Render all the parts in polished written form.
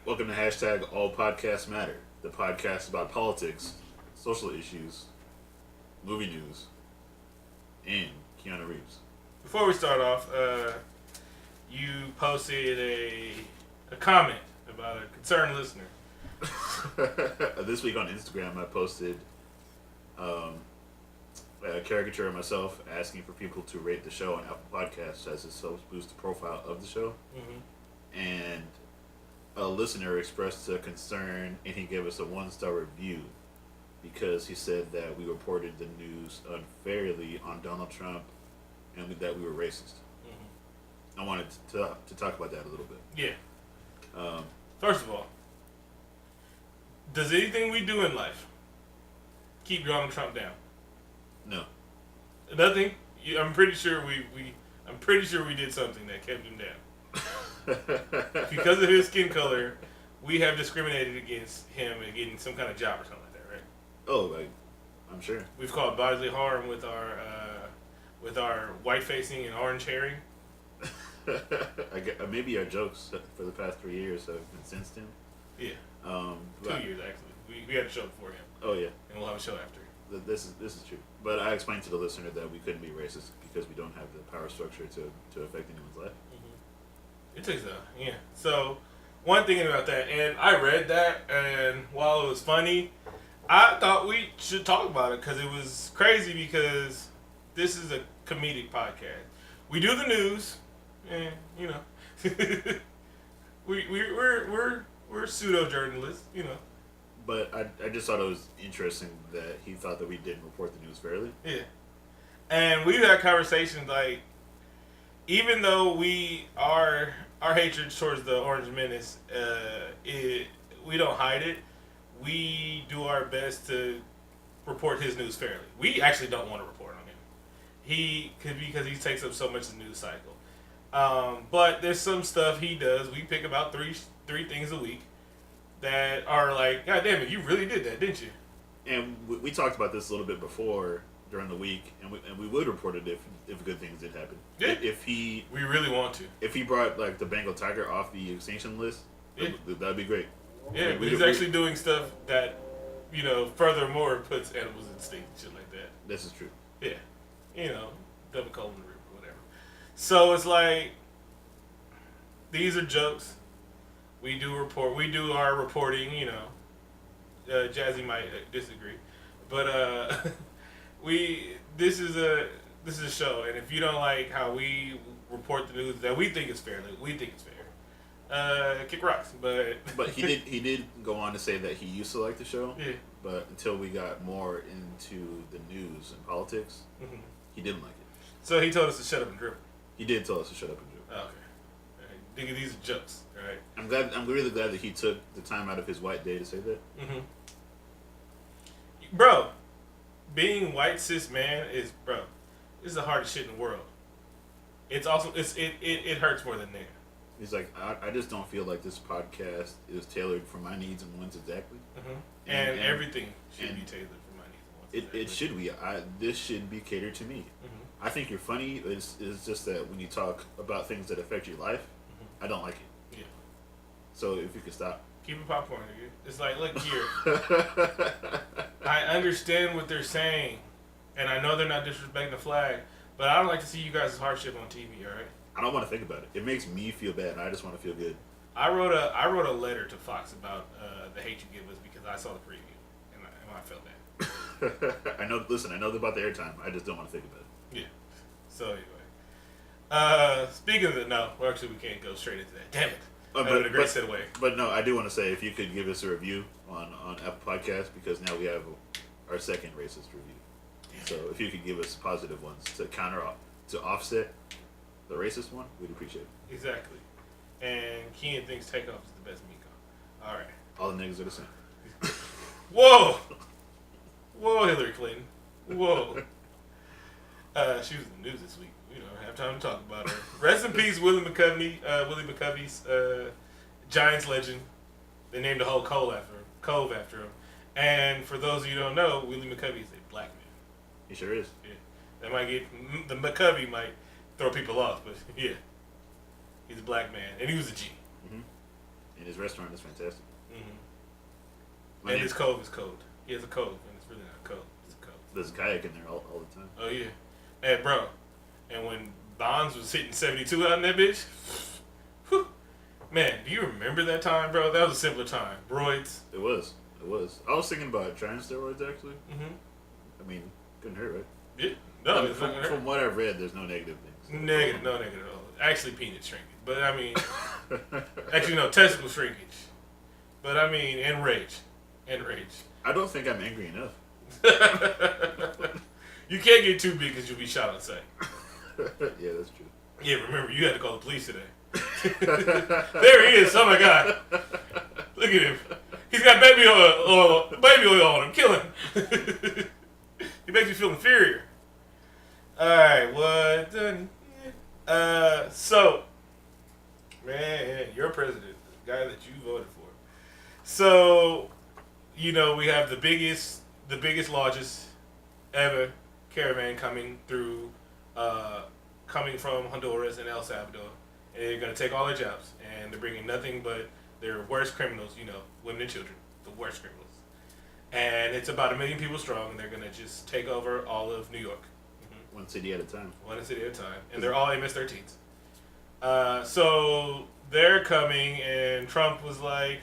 Welcome to hashtag All Podcasts Matter, the podcast about politics, social issues, movie news, and Keanu Reeves. Before we start off, you posted a comment about a concerned listener. This week on Instagram, I posted a caricature of myself asking for people to rate the show on Apple Podcasts as it helps boost the profile of the show. Mm-hmm. And a listener expressed a concern, and he gave us a 1-star review because he said that we reported the news unfairly on Donald Trump and that we were racist. Mm-hmm. I wanted to talk about that a little bit. Yeah. First of all, does anything we do in life keep Donald Trump down? No. Nothing. I'm pretty sure we did something that kept him down. Because of his skin color, we have discriminated against him and getting some kind of job or something like that, right? Oh, I'm sure. We've caused bodily harm with our white facing and orange herring. Maybe our jokes for the past 3 years have been sensed him. Yeah. 2 years actually. We had a show before him. Oh yeah. And we'll have a show after. This is true. But I explained to the listener that we couldn't be racist because we don't have the power structure to affect anyone's life. Mm-hmm. It takes yeah. So one thing about that, and I read that, and while it was funny, I thought we should talk about it because it was crazy. Because this is a comedic podcast. We do the news, and you know, we're pseudo journalists, you know. But I just thought it was interesting that he thought that we didn't report the news fairly. Yeah. And we've had conversations like, even though our hatred towards the Orange Menace, we don't hide it. We do our best to report his news fairly. We actually don't want to report on him. Because he takes up so much of the news cycle. But there's some stuff he does. We pick about three things a week that are like, God damn it, you really did that, didn't you? And we talked about this a little bit before during the week, and we would report it if good things did happen. Yeah. We really want to. If he brought like the Bengal tiger off the extinction list, yeah, that'd be great. Yeah, but he's actually doing stuff that, you know, furthermore puts animals extinct and shit like that. This is true. Yeah. You know, double colon river, whatever. So it's like, these are jokes. We do our reporting, you know. Jazzy might disagree, but this is a show, and if you don't like how we report the news that we think is fair, kick rocks. But he did go on to say that he used to like the show. Yeah. But until we got more into the news and politics, mm-hmm, he didn't like it. So he told us to shut up and dribble. He did tell us to shut up and dribble. Okay. Nigga, these are jokes, right? I'm really glad that he took the time out of his white day to say that. Mm-hmm. Bro, being white cis man is the hardest shit in the world. It's also it hurts more than nigga. He's like, I just don't feel like this podcast is tailored for my needs and wants exactly. Mm-hmm. And everything should be tailored for my needs and wants exactly. It should be. This should be catered to me. Mm-hmm. I think you're funny. It's just that when you talk about things that affect your life, I don't like it. Yeah. So if you could stop. Keep it popcorn, nigga. It's like, look here. I understand what they're saying, and I know they're not disrespecting the flag, but I don't like to see you guys' hardship on TV, alright? I don't want to think about it. It makes me feel bad, and I just want to feel good. I wrote a letter to Fox about the hate you give us because I saw the preview, and I felt bad. I know about the airtime. I just don't want to think about it. Yeah. So anyway. Speaking of actually we can't go straight into that. Damn it. That would have been a great segue. But no, I do want to say if you could give us a review on Apple Podcasts, because now we have our second racist review. Damn. So if you could give us positive ones to offset the racist one, we'd appreciate it. Exactly. And Kean thinks Takeoff is the best Miko. All right. All the niggas are the same. Whoa! Whoa, Hillary Clinton. Whoa. She was in the news this week. We don't have time to talk about her. Rest in peace, Willie McCovey's Giants legend. They named the whole cove after him. And for those of you who don't know, Willie McCovey is a black man. He sure is. Yeah. That might the McCovey might throw people off, but yeah. He's a black man. And he was a G. Mm-hmm. And his restaurant is fantastic. Mm-hmm. And his cove is cold. He has a cove, and it's really not cold. It's a cove. There's a kayak in there all the time. Oh yeah, hey bro. And when Bonds was hitting 72 out in that bitch, whew, man, do you remember that time, bro? That was a simpler time. Roids. It was. I was thinking about trying steroids actually. Mm-hmm. I mean, couldn't hurt, right? Yeah. No, I mean, from what I've read, there's no negative things. Negative, no negative at all. Actually, penis shrinkage. But I mean, actually, no, testicle shrinkage. But I mean, and rage. I don't think I'm angry enough. You can't get too big because you'll be shot on sight. Yeah, that's true. Yeah, remember, you had to call the police today. There he is. Oh my God. Look at him. He's got baby oil on him. Kill him. He makes me feel inferior. Alright, what done? So, man, you're president, the guy that you voted for. So, you know, we have the biggest, largest ever caravan coming through, coming from Honduras and El Salvador. And they're going to take all their jobs, and they're bringing nothing but their worst criminals, you know, women and children, the worst criminals. And it's about 1 million people strong, and they're going to just take over all of New York. Mm-hmm. One city at a time. One city at a time. And they're all MS-13s. So they're coming, and Trump was like,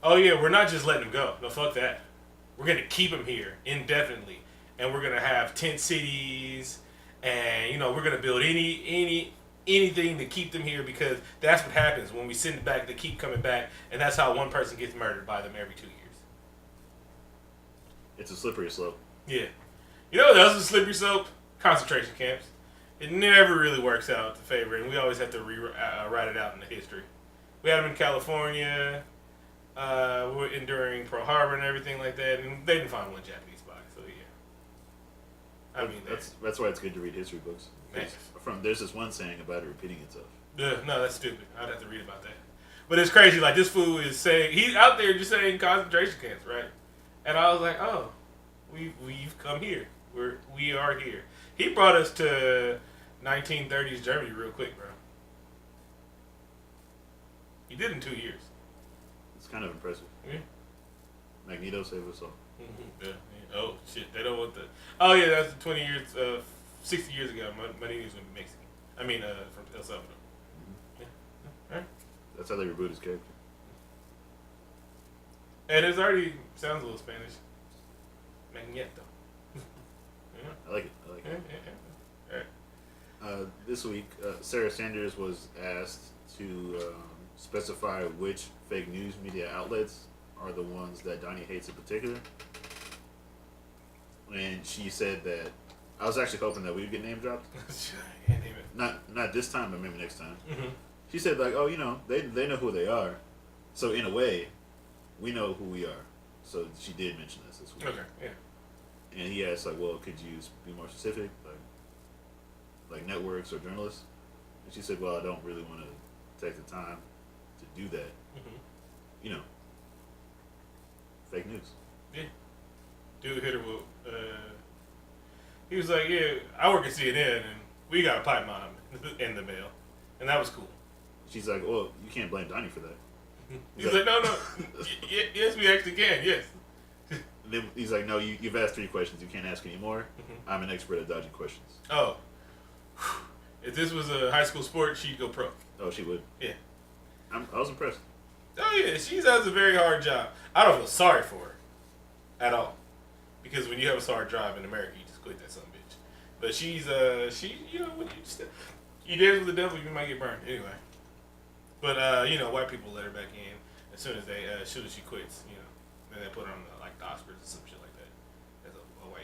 oh yeah, we're not just letting them go. No, fuck that. We're going to keep them here indefinitely. And we're going to have tent cities, and, you know, we're going to build anything to keep them here, because that's what happens when we send it back. They keep coming back, and that's how one person gets murdered by them every 2 years. It's a slippery slope. Yeah. You know what else is a slippery slope? Concentration camps. It never really works out to favor, and we always have to write it out in the history. We had them in California, during Pearl Harbor and everything like that, and they didn't find one Japanese body, so yeah. I mean, that's why it's good to read history books. There's this one saying about it repeating itself. No, that's stupid. I'd have to read about that. But it's crazy. Like, this fool is saying, he's out there just saying concentration camps, right? And I was like, oh, we've come here. We are here. He brought us to 1930s Germany real quick, bro. He did in 2 years. It's kind of impressive. Yeah. Magneto saved us all. Mm-hmm. Yeah. Oh shit! They don't want the. Oh yeah, that's 20 years, 60 years ago. Magneto's going to be Mexican. I mean, from El Salvador. Mm-hmm. Yeah. All right. That's how they reboot his character. And it already sounds a little Spanish. Magneto. Yeah. I like it. Yeah. All right. This week, Sarah Sanders was asked to specify which fake news media outlets are the ones that Donnie hates in particular. And she said that I was actually hoping that we would get name dropped. Can't name it. Not this time, but maybe next time. Mm-hmm. She said, like, oh, you know, they know who they are. So in a way, we know who we are. So she did mention this week. Okay, yeah. And he asked, like, well, could you be more specific? Like networks or journalists? And she said, well, I don't really want to take the time to do that. Mm-hmm. You know, fake news. Yeah. Dude hit her with, he was like, yeah, I work at CNN, and we got a pipe bomb in the mail. And that was cool. She's like, well, you can't blame Donnie for that. He's like, no. Yes, we actually can, yes. And then he's like, no, you've asked 3 questions. You can't ask any more. Mm-hmm. I'm an expert at dodging questions. Oh. If this was a high school sport, she'd go pro. Oh, she would? Yeah. I was impressed. Oh, yeah. She has a very hard job. I don't feel sorry for her at all. Because when you have a hard job in America, you just quit that son of a bitch. But she's, you know, when you dance with the devil, you might get burned. Anyway. But, you know, white people let her back in as soon as she quits, you know. Then they put her on the Oscars or some shit like that. As a white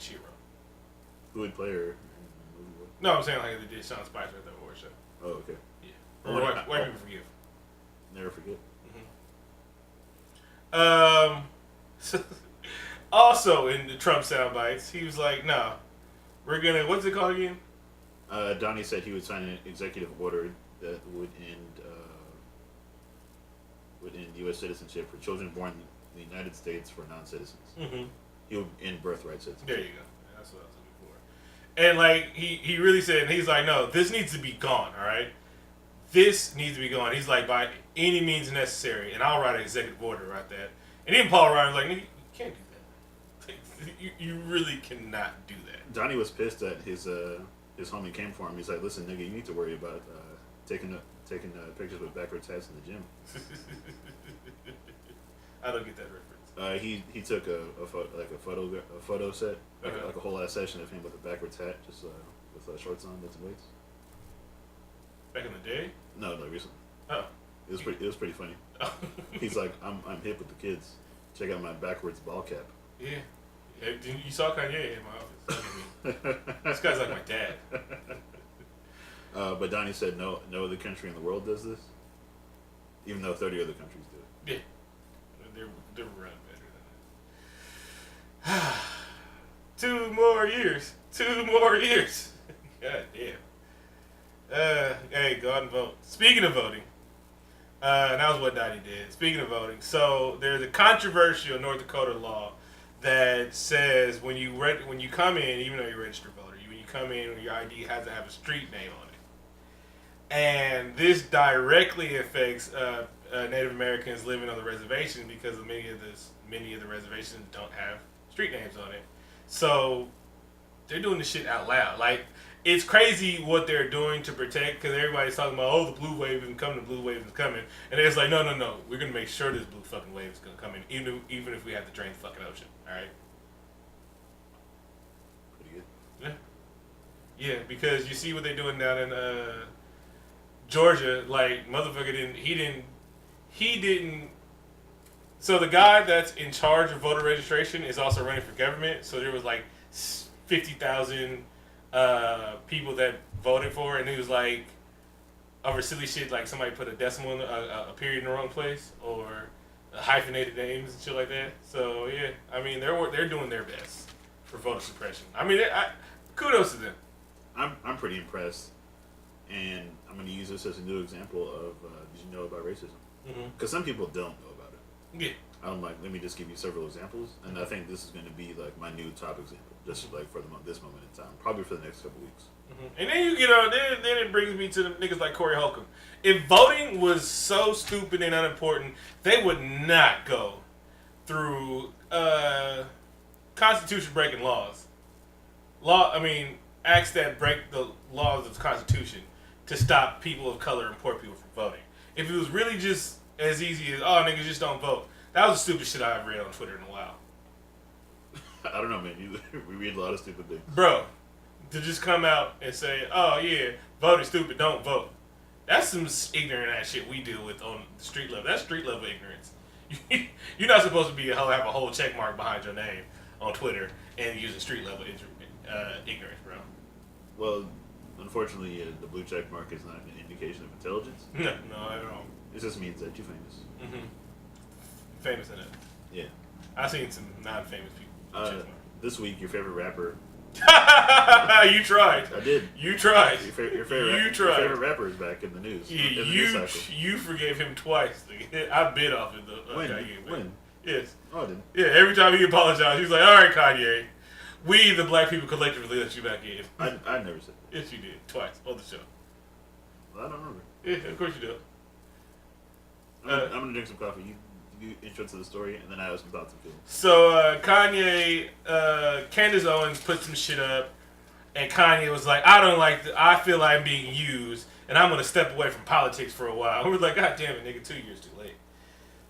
hero. Who would play her in the movie? No, I'm saying like they did Sean Spicer at the award show. Oh, okay. Yeah. White people forgive. Never forget. Mm-hmm. Also in the Trump sound bites, he was like, no, we're going to, what's it called again? Donnie said he would sign an executive order that would end U.S. citizenship for children born in the United States for non-citizens. Mm-hmm. He would end birthright citizenship. There you go. That's what I was looking for. And like he really said, he's like, no, this needs to be gone. All right, this needs to be gone. He's like, by any means necessary, and I'll write an executive order about that. And even Paul Ryan was like, nigga, you can't do that. You really cannot do that. Donnie was pissed at his homie came for him. He's like, listen, nigga, you need to worry about taking pictures with backwards hats in the gym. I don't get that reference. He took a photo set, like a whole ass session of him with a backwards hat, just with shorts on, lifting weights. Back in the day? No, recently. Oh, it was pretty funny. Oh. He's like, I'm hip with the kids. Check out my backwards ball cap. Yeah. You saw Kanye in my office. This guy's like my dad. But Donnie said no other country in the world does this, even though 30 other countries do it. Yeah. They're run better than that. 2 more years. 2 more years. God damn. Hey, go out and vote. Speaking of voting, that was what Donnie did. Speaking of voting, so there's a controversial North Dakota law that says when you come in, even though you're a registered voter, when you come in, your ID has to have a street name on it. And this directly affects Native Americans living on the reservation because of many of the reservations don't have street names on it. So they're doing this shit out loud. Like, it's crazy what they're doing to protect, because everybody's talking about, oh, the blue wave isn't coming, the blue wave is coming. And it's like, no, we're going to make sure this blue fucking wave is going to come in, even if we have to drain the fucking ocean, alright? Pretty good. Yeah. Yeah, because you see what they're doing down in Georgia. Like, motherfucker he didn't. So the guy that's in charge of voter registration is also running for government. So there was like 50,000 people that voted for, and he was like, over silly shit, like somebody put a decimal, a period in the wrong place, or hyphenated names and shit like that. So yeah, I mean they're doing their best for voter suppression. I mean, kudos to them. I'm pretty impressed, and I'm going to use this as a new example of did you know about racism? Because some people don't know about it. Yeah. I'm like, let me just give you several examples, and I think this is going to be like my new top example, just like for this moment in time, probably for the next couple weeks. And then you get on. Then it brings me to the niggas like Corey Holcomb. If voting was so stupid and unimportant, they would not go through constitution breaking laws. Acts that break the laws of the Constitution to stop people of color and poor people from voting. If it was really just as easy as, oh, niggas just don't vote. That was the stupid shit I've read on Twitter in a while. I don't know, man. We read a lot of stupid things. Bro, to just come out and say, oh, yeah, voting stupid, don't vote. That's some ignorant ass shit we deal with on the street level. That's street level ignorance. You're not supposed to have a whole check mark behind your name on Twitter and use a street level ignorance, bro. Well, unfortunately, the blue check mark is not an indication of intelligence. No, not at all. It just means that you're famous. Mm-hmm. Famous enough. Yeah. I've seen some non-famous people. This week, your favorite rapper. You tried. I did. You tried. Your favorite rapper is back in the news. You forgave him twice. I bit off it though. When? Yes. Oh, I didn't. Yeah. Every time he apologized, he was like, "All right, Kanye, we the black people collectively let you back in." I never said that. Yes, you did twice on the show. Well, I don't remember. Yeah, of course you do. I'm gonna drink some coffee. You intro to the story, and then I have some thoughts and feelings. So Kanye, Candace Owens put some shit up, and Kanye was like, I feel like I'm being used, and I'm gonna step away from politics for a while. We're like, God damn it, nigga, 2 years too late.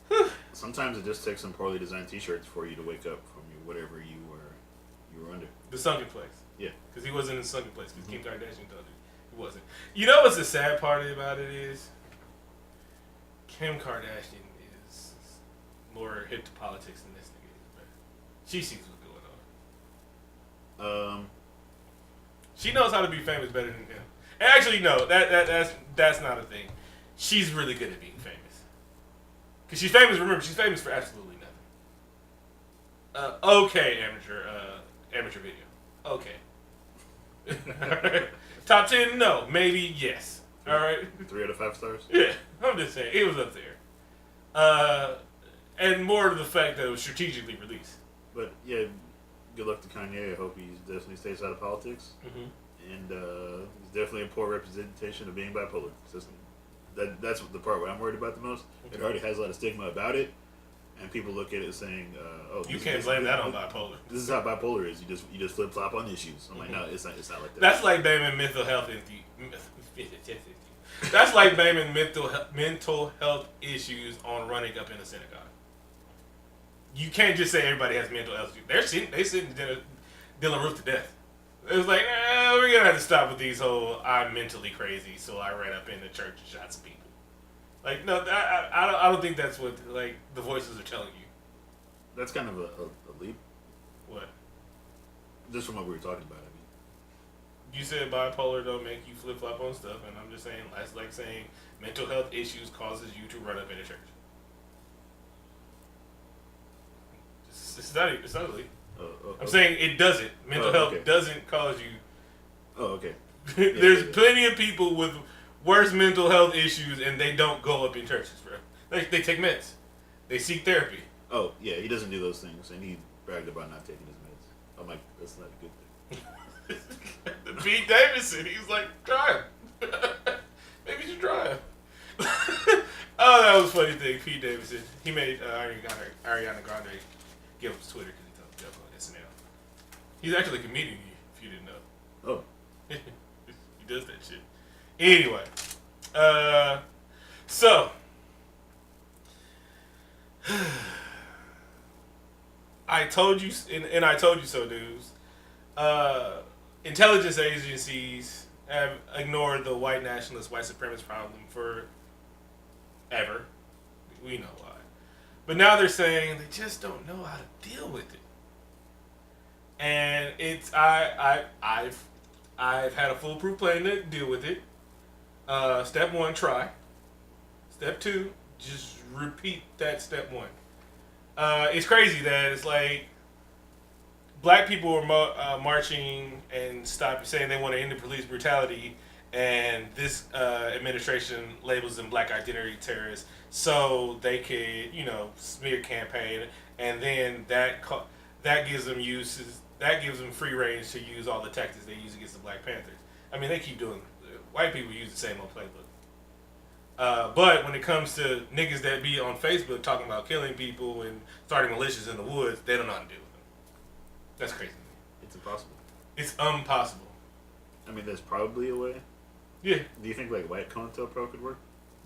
Whew. Sometimes it just takes some poorly designed T-shirts for you to wake up from whatever you were under. The sunken place. Yeah. Because he wasn't in the sunken place, because Kim Kardashian told you he wasn't. You know what's the sad part about it is? Kim Kardashian is more hip to politics than this nigga is, but she sees what's going on. She knows how to be famous better than him. And actually, no, that's not a thing. She's really good at being famous. Because she's famous, remember, she's famous for absolutely nothing. Okay, amateur video. Okay. Top 10, no. Maybe, yes. Alright? 3 out of 5 stars? Yeah, I'm just saying, it was up there. And more to the fact that it was strategically released. But, yeah, good luck to Kanye. I hope he definitely stays out of politics. Mm-hmm. And he's definitely a poor representation of being bipolar. that's the part where I'm worried about the most. It already has a lot of stigma about it, and people look at it saying, "Oh, you can't blame that on bipolar." This is how bipolar is. You just flip flop on issues. I'm like, no, it's not like that. That's like blaming mental health. That's like blaming mental health issues on running up in a synagogue. You can't just say everybody has mental health issues. They sitting dealing roof to death. It was like, we're gonna have to stop with these whole I'm mentally crazy, so I ran up in the church and shot some people. Like, no, I don't think that's what like the voices are telling you. That's kind of a leap. What? Just from what we were talking about. I mean, You said bipolar don't make you flip flop on stuff, and I'm just saying that's like saying mental health issues causes you to run up in a church. It's not a leap. I'm saying it doesn't. Mental health doesn't cause you. Oh, okay. There's plenty of people with worse mental health issues, and they don't go up in churches, bro. They take meds. They seek therapy. Oh, yeah, he doesn't do those things, and he bragged about not taking his meds. I'm like, that's not a good thing. Pete Davidson, he's like, try him. Maybe you should try him. Oh, that was a funny thing. Pete Davidson, he made Ariana Grande give up his Twitter because he told him to jump on SNL. He's actually a comedian, if you didn't know. Oh. He does that shit. Anyway, so I told you, and I told you so, dudes. Intelligence agencies have ignored the white nationalist, white supremacist problem for ever. We know why, but now they're saying they just don't know how to deal with it. And it's I've had a foolproof plan to deal with it. Step 1, try. Step 2, just repeat that step 1. It's crazy that it's like black people are marching and saying they want to end the police brutality, and this administration labels them black identity terrorists so they could, smear campaign, and then that gives them free range to use all the tactics they use against the Black Panthers. I mean, they keep doing. White people use the same old playbook. But when it comes to niggas that be on Facebook talking about killing people and starting militias in the woods, they don't know how to deal with them. That's crazy. It's impossible. It's impossible. I mean, there's probably a way. Yeah. Do you think like white COINTELPRO could work?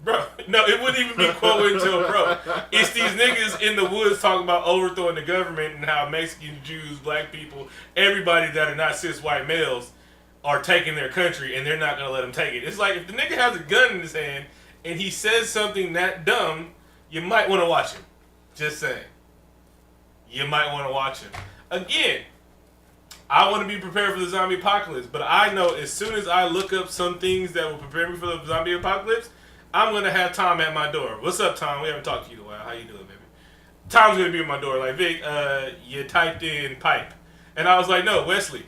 Bro, no, it wouldn't even be COINTELPRO. It's these niggas in the woods talking about overthrowing the government and how Mexicans, Jews, black people, everybody that are not cis white males are taking their country, and they're not going to let them take it. It's like if the nigga has a gun in his hand and he says something that dumb, you might want to watch him. Just saying. You might want to watch him. Again, I want to be prepared for the zombie apocalypse, but I know as soon as I look up some things that will prepare me for the zombie apocalypse, I'm going to have Tom at my door. What's up, Tom? We haven't talked to you in a while. How you doing, baby? Tom's going to be at my door like, Vic, you typed in pipe. And I was like, no, Wesley.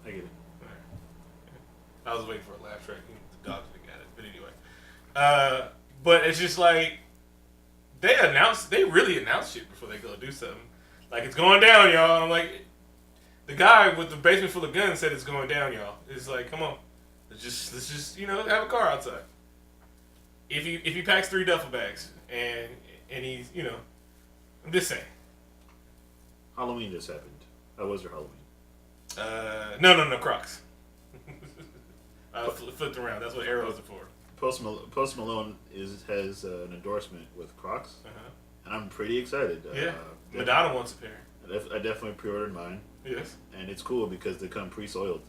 I get it. I was waiting for a laugh track. The dogs got it. But anyway. But it's just like, they really announce shit before they go do something. Like, it's going down, y'all. I'm like, the guy with the basement full of guns said it's going down, y'all. It's like, come on. Let's just have a car outside. If he packs 3 duffel bags and he's, I'm just saying. Halloween just happened. How was your Halloween? No, Crocs. I flipped around. That's what arrows are for. Post Malone has an endorsement with Crocs, and I'm pretty excited. Yeah, Madonna wants a pair. I definitely pre-ordered mine. Yes, and it's cool because they come pre-soiled.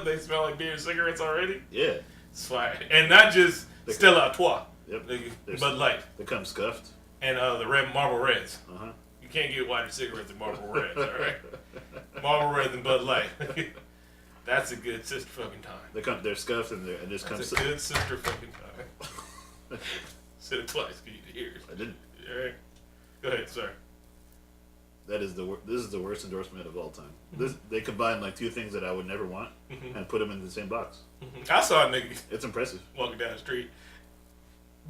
They smell like beer and cigarettes already. Yeah, it's fine, and not just Stella Artois. Yep, Bud Light. They come scuffed. And the red Marlboro Reds. Uh-huh. You can't get whiter cigarettes than Marlboro Reds, all right? Marlboro Reds and Bud Light. That's a good sister fucking time. They're scuffed and they're just That's a good sister fucking time. Said it twice because you could hear it. I didn't. All right. Go ahead, sorry. This is the worst endorsement of all time. They combine like 2 things that I would never want and put them in the same box. I saw a nigga. It's impressive. Walking down the street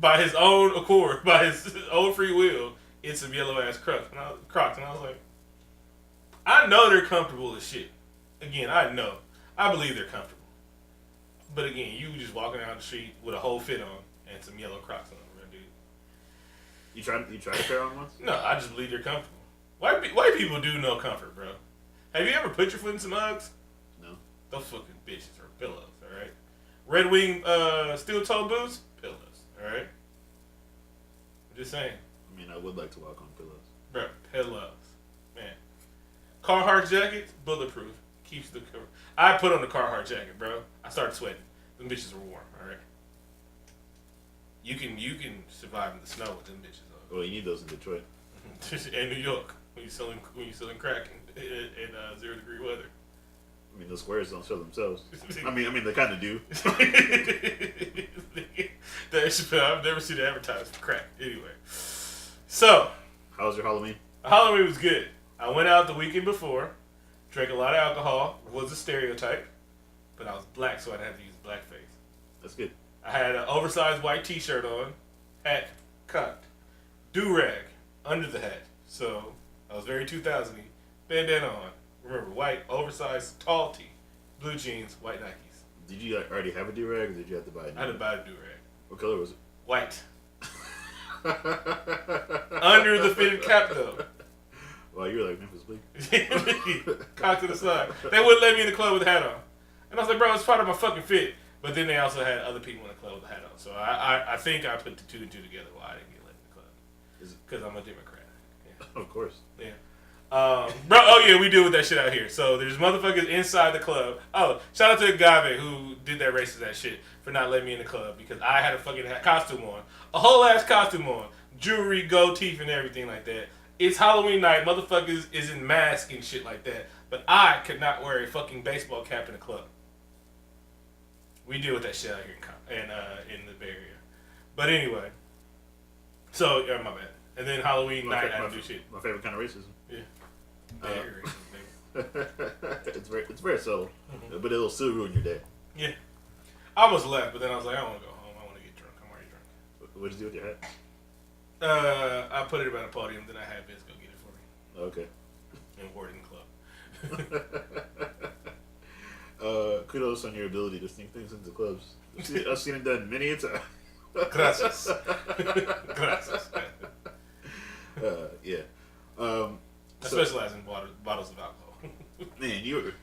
by his own accord, by his own free will, in some yellow ass Crocs, and I was like, I know they're comfortable as shit. Again, I believe they're comfortable. But again, you just walking down the street with a whole fit on and some yellow Crocs on, dude. You tried a pair on once? No, I just believe they're comfortable. White people do know comfort, bro. Have you ever put your foot in some Uggs? No. Those fucking bitches are pillows, all right? Red Wing steel toe boots, pillows, all right? I'm just saying. I mean, I would like to walk on pillows. Bro, pillows, man. Carhartt jackets, bulletproof, keeps the cover. I put on the Carhartt jacket, bro. I started sweating. Them bitches are warm, all right? You can survive in the snow with them bitches on. Well, you need those in Detroit. And New York when you selling crack in 0 degree weather. I mean, those squares don't show themselves. I mean, they kind of do. I've never seen it advertised for crack. Anyway, so how was your Halloween? Halloween was good. I went out the weekend before, drank a lot of alcohol. Was a stereotype, but I was black, so I'd have to use blackface. That's good. I had an oversized white T-shirt on, hat cocked, do-rag under the hat. So I was very 2000-y. Bandana on. Remember, white, oversized, tall tee, blue jeans, white Nikes. Did you already have a do-rag, or did you have to buy it? I had to buy a do-rag. What color was it? White. Under the fitted cap, though. Wow, you were like Memphis Bleak. Cocked to the side. They wouldn't let me in the club with a hat on. And I was like, bro, it's part of my fucking fit. But then they also had other people in the club with a hat on. So I think I put the two and two together why I didn't get let in the club. Because I'm a Democrat. Yeah. Of course. Yeah. Bro, oh yeah, we deal with that shit out here. So there's motherfuckers inside the club. Oh, shout out to Agave who did that racist ass shit for not letting me in the club because I had a fucking costume on. A whole ass costume on. Jewelry, gold teeth, and everything like that. It's Halloween night. Motherfuckers is in masks and shit like that. But I could not wear a fucking baseball cap in the club. We deal with that shit out here in the Bay Area. But anyway. So, yeah, my bad. And then Halloween night, I do shit. My favorite kind of racism. Yeah. It's very subtle, but it'll still ruin your day. Yeah. I almost left, but then I was like, I don't want to go home. I want to get drunk. I'm already drunk. What did you do with your hat? I put it around a podium, then I had Vince go get it for me. Okay. And wore it in the club. Kudos on your ability to sneak things into clubs. I've seen it done many a time. Gracias. Gracias. Yeah. I specialize in bottles of alcohol. Man, you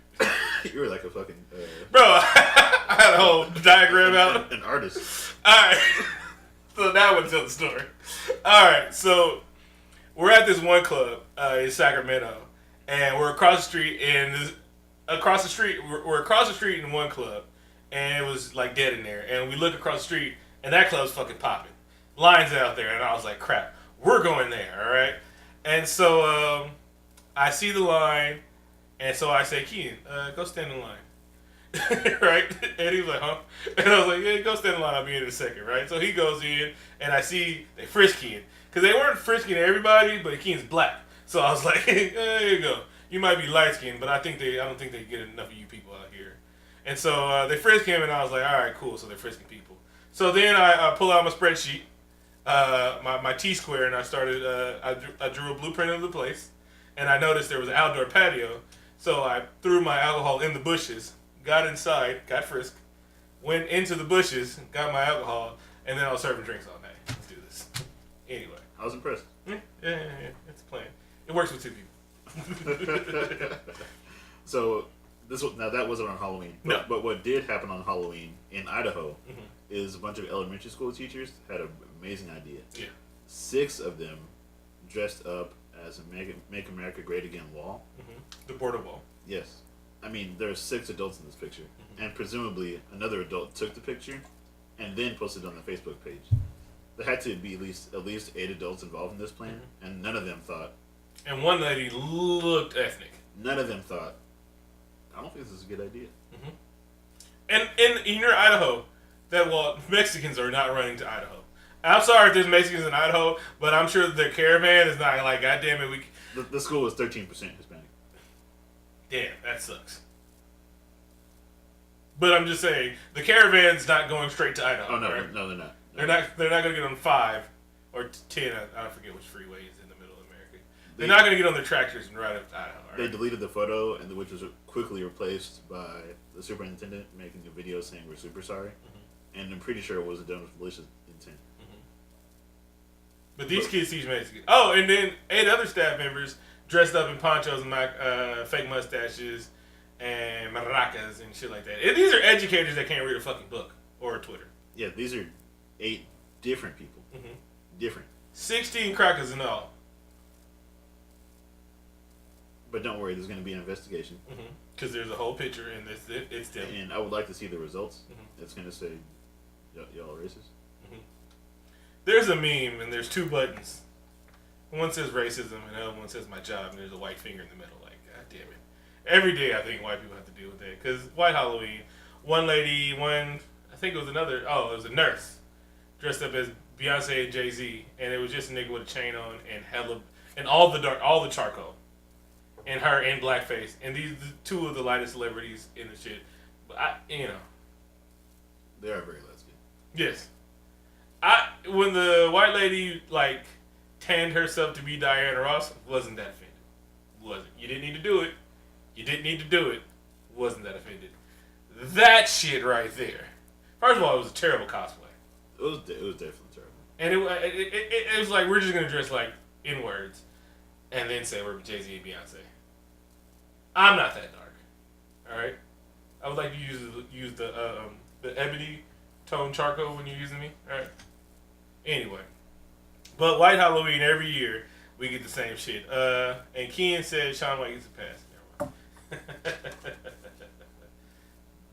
were like a fucking bro. I had a whole diagram out. An artist. All right. So now I want to tell the story. All right. So we're at this one club in Sacramento, and we're across the street. And we're across the street in one club, and it was like dead in there. And we look across the street, and that club's fucking popping. Lines out there, and I was like, crap, we're going there. All right. And so I see the line, and so I say, Keaton, go stand in line. Right? And he was like, huh? And I was like, yeah, go stand in line. I'll be in a second, right? So he goes in, and I see they frisk Keaton. Because they weren't frisking everybody, but Keaton's black. So I was like, hey, there you go. You might be light-skinned, but I don't think they get enough of you people out here. And so they frisk him, and I was like, all right, cool. So they're frisking people. So then I pull out my spreadsheet. My T-square, and I started. I drew a blueprint of the place, and I noticed there was an outdoor patio. So I threw my alcohol in the bushes, got inside, got frisked, went into the bushes, got my alcohol, and then I was serving drinks all night. Let's do this. Anyway, I was impressed. Yeah. It's a plan. It works with two people. So that wasn't on Halloween. But, No. But what did happen on Halloween in Idaho is a bunch of elementary school teachers had an amazing idea. Yeah. 6 of them dressed up as a Make America Great Again wall. The border wall. Yes. I mean, there are 6 adults in this picture. And presumably another adult took the picture and then posted it on the Facebook page. There had to be at least 8 adults involved in this plan, and none of them thought. And one lady looked ethnic. None of them thought, I don't think this is a good idea. And in your Idaho, Mexicans are not running to Idaho. I'm sorry if there's Mexicans in Idaho, but I'm sure their caravan is not like, God damn it, The school was 13% Hispanic. Damn, that sucks. But I'm just saying, the caravan's not going straight to Idaho. Oh no, right? no, they're not. They're not going to get on 5 or 10. I don't forget which freeway is in the middle of America. They're not going to get on their tractors and ride up to Idaho. Right? They deleted the photo, and which was quickly replaced by the superintendent making a video saying we're super sorry. Mm-hmm. And I'm pretty sure it wasn't done with malicious intent. Mm-hmm. But these kids teach Mexican. Oh, and then 8 other staff members dressed up in ponchos and fake mustaches and maracas and shit like that. And these are educators that can't read a fucking book or a Twitter. Yeah, these are 8 different people. Mm-hmm. Different. 16 crackers in all. But don't worry, there's going to be an investigation. Because there's a whole picture and it's them. And I would like to see the results. Mm-hmm. It's going to say, y'all racist. Mm-hmm. There's a meme and there's 2 buttons. One says racism and the other one says my job, and there's a white finger in the middle. Like, god damn it. Every day I think white people have to deal with that. Because White Halloween, I think it was it was a nurse dressed up as Beyonce and Jay-Z, and it was just a nigga with a chain on and all the charcoal. And her in blackface. And these are 2 of the lightest celebrities in the shit. But They are very light skinned. Yes. When the white lady, tanned herself to be Diana Ross, wasn't that offended. Wasn't. You didn't need to do it. You didn't need to do it. Wasn't that offended. That shit right there. First of all, it was a terrible cosplay. It was definitely terrible. And it was like, we're just going to dress like N-words and then say we're Jay-Z and Beyonce. I'm not that dark. Alright? I would like to use the ebony tone charcoal when you're using me. Alright? Anyway. But White Halloween, every year, we get the same shit. And Ken said Shaun White gets a pass.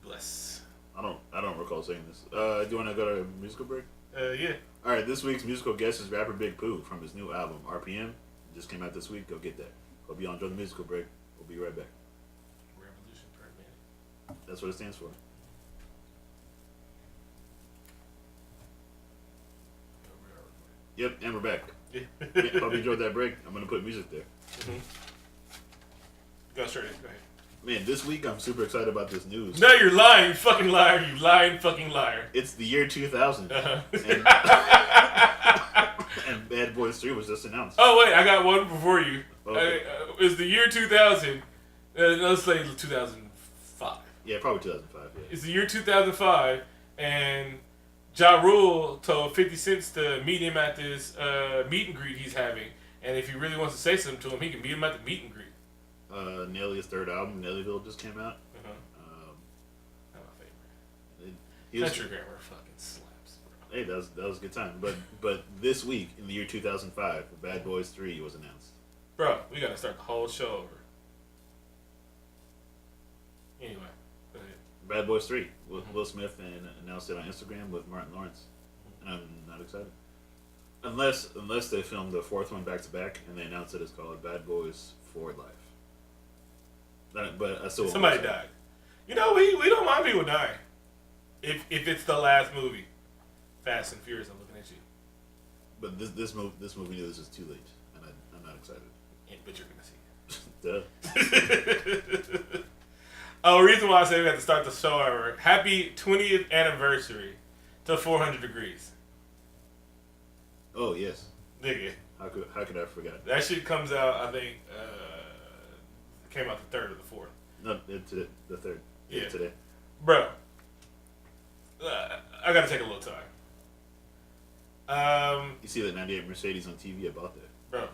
Bless. I don't recall saying this. Do you want to go to a musical break? Yeah. Alright, this week's musical guest is rapper Big Pooh from his new album, RPM. It just came out this week. Go get that. Hope you all enjoy the musical break. We'll be right back. Revolution per minute. That's what it stands for. Yep, and we're back. Yeah, hope you enjoyed that break. I'm going to put music there. Mm-hmm. Go straight in. Go ahead. Man, this week I'm super excited about this news. No, you're lying, you fucking liar. You lying fucking liar. It's the year 2000. Uh-huh. And Bad Boys 3 was just announced. Oh, wait, I got one before you. Okay. It's the year 2000. Let's say 2005. Yeah, probably 2005. Yeah. It's the year 2005, and Ja Rule told 50 Cent to meet him at this meet and greet he's having. And if he really wants to say something to him, he can meet him at the meet and greet. Nelly's 3rd album, Nellyville, just came out. Not my favorite. Country Grammar fucking slaps, bro. Hey, that was a good time. But this week, in the year 2005, Bad Boys 3 was announced. Bro, we gotta start the whole show over. Anyway, go ahead. Bad Boys 3. Will Smith announced it on Instagram with Martin Lawrence. And I'm not excited. Unless they filmed the 4th one back to back and they announced it as called Bad Boys for Life. But I still somebody died. You know, we don't mind people dying. If it's the last movie. Fast and Furious, I'm looking at you. But this movie news is too late, and I'm not excited. But you're gonna see it. Duh. Oh, reason why I say we have to start the show over. Happy 20th anniversary to 400 Degrees. Oh yes. Nigga. How could I forget? That shit comes out, I think, came out the 3rd or the 4th. No, the 3rd. Yeah. Today. Bro. I gotta take a little time. You see that 98 Mercedes on TV about that. Bro.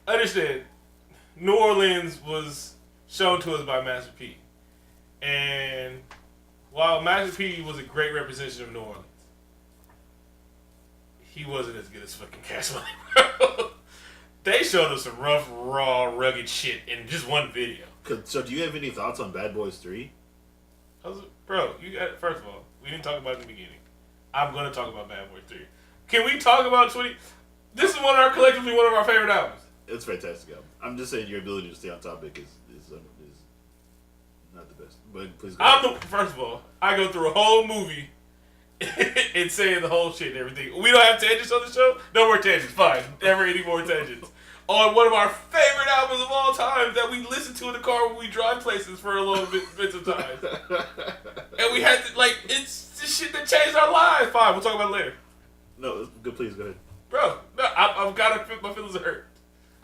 Understand, New Orleans was shown to us by Master P. And while Master P was a great representation of New Orleans, he wasn't as good as fucking Cash Money, bro. They showed us some rough, raw, rugged shit in just one video. So do you have any thoughts on Bad Boys 3? Bro, first of all, we didn't talk about it in the beginning. I'm going to talk about Bad Boys 3. Can we talk about 20? This is collectively one of our favorite albums. It's a fantastic album. I'm just saying your ability to stay on topic is not the best. But please go. First of all, I go through a whole movie and saying the whole shit and everything. We don't have tangents on the show? No more tangents. Fine. Never any more tangents. On one of our favorite albums of all time that we listen to in the car when we drive places for a little bits of time. And we had to, it's the shit that changed our lives. Fine, we'll talk about it later. No, good. Please go ahead. bro. No, I've got to. My feelings are hurt.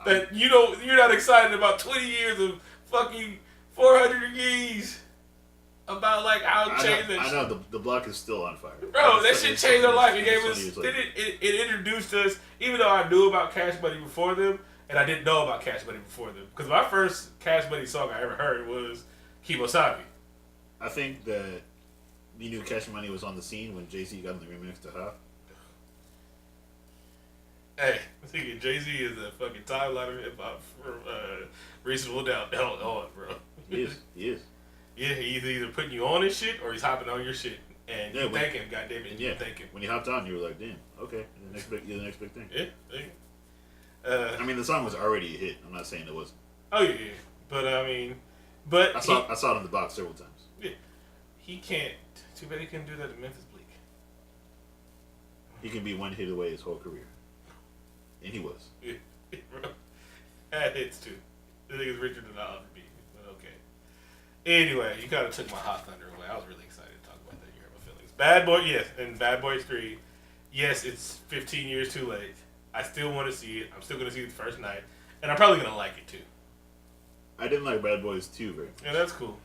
That you're not excited about 20 years of fucking 400 degrees about like how it changed that. I know the block is still on fire, bro. That shit changed our life. It gave us. It introduced us. Even though I knew about Cash Money before them, and I didn't know about Cash Money before them, because my first Cash Money song I ever heard was Kimosabi. I think that you knew Cash Money was on the scene when Jay-Z got in the remix to Ha. Hey, I'm thinking Jay-Z is a fucking timeline of hip-hop for Reasonable Doubt. Hold on, bro. He is. Yeah, he's either putting you on his shit or he's hopping on your shit. And you thinking, goddamn it, you thinking. When you hopped on, you were like, damn, okay, you're the next big thing. Yeah. I mean, the song was already a hit. I'm not saying it wasn't. Oh, yeah. But, I mean, I saw it in the box several times. Yeah. He can't. Too bad he couldn't do that to Memphis Bleak. He can be one hit away his whole career. And he was. Yeah, bro. Had hits too. I think it's richer than I'll ever be. But okay. Anyway, you kind of took my hot thunder away. I was really excited to talk about that. You hurt my feelings. Bad Boy, yes. And Bad Boys 3. Yes, it's 15 years too late. I still want to see it. I'm still going to see it the first night. And I'm probably going to like it too. I didn't like Bad Boys 2 very much. Yeah, that's cool.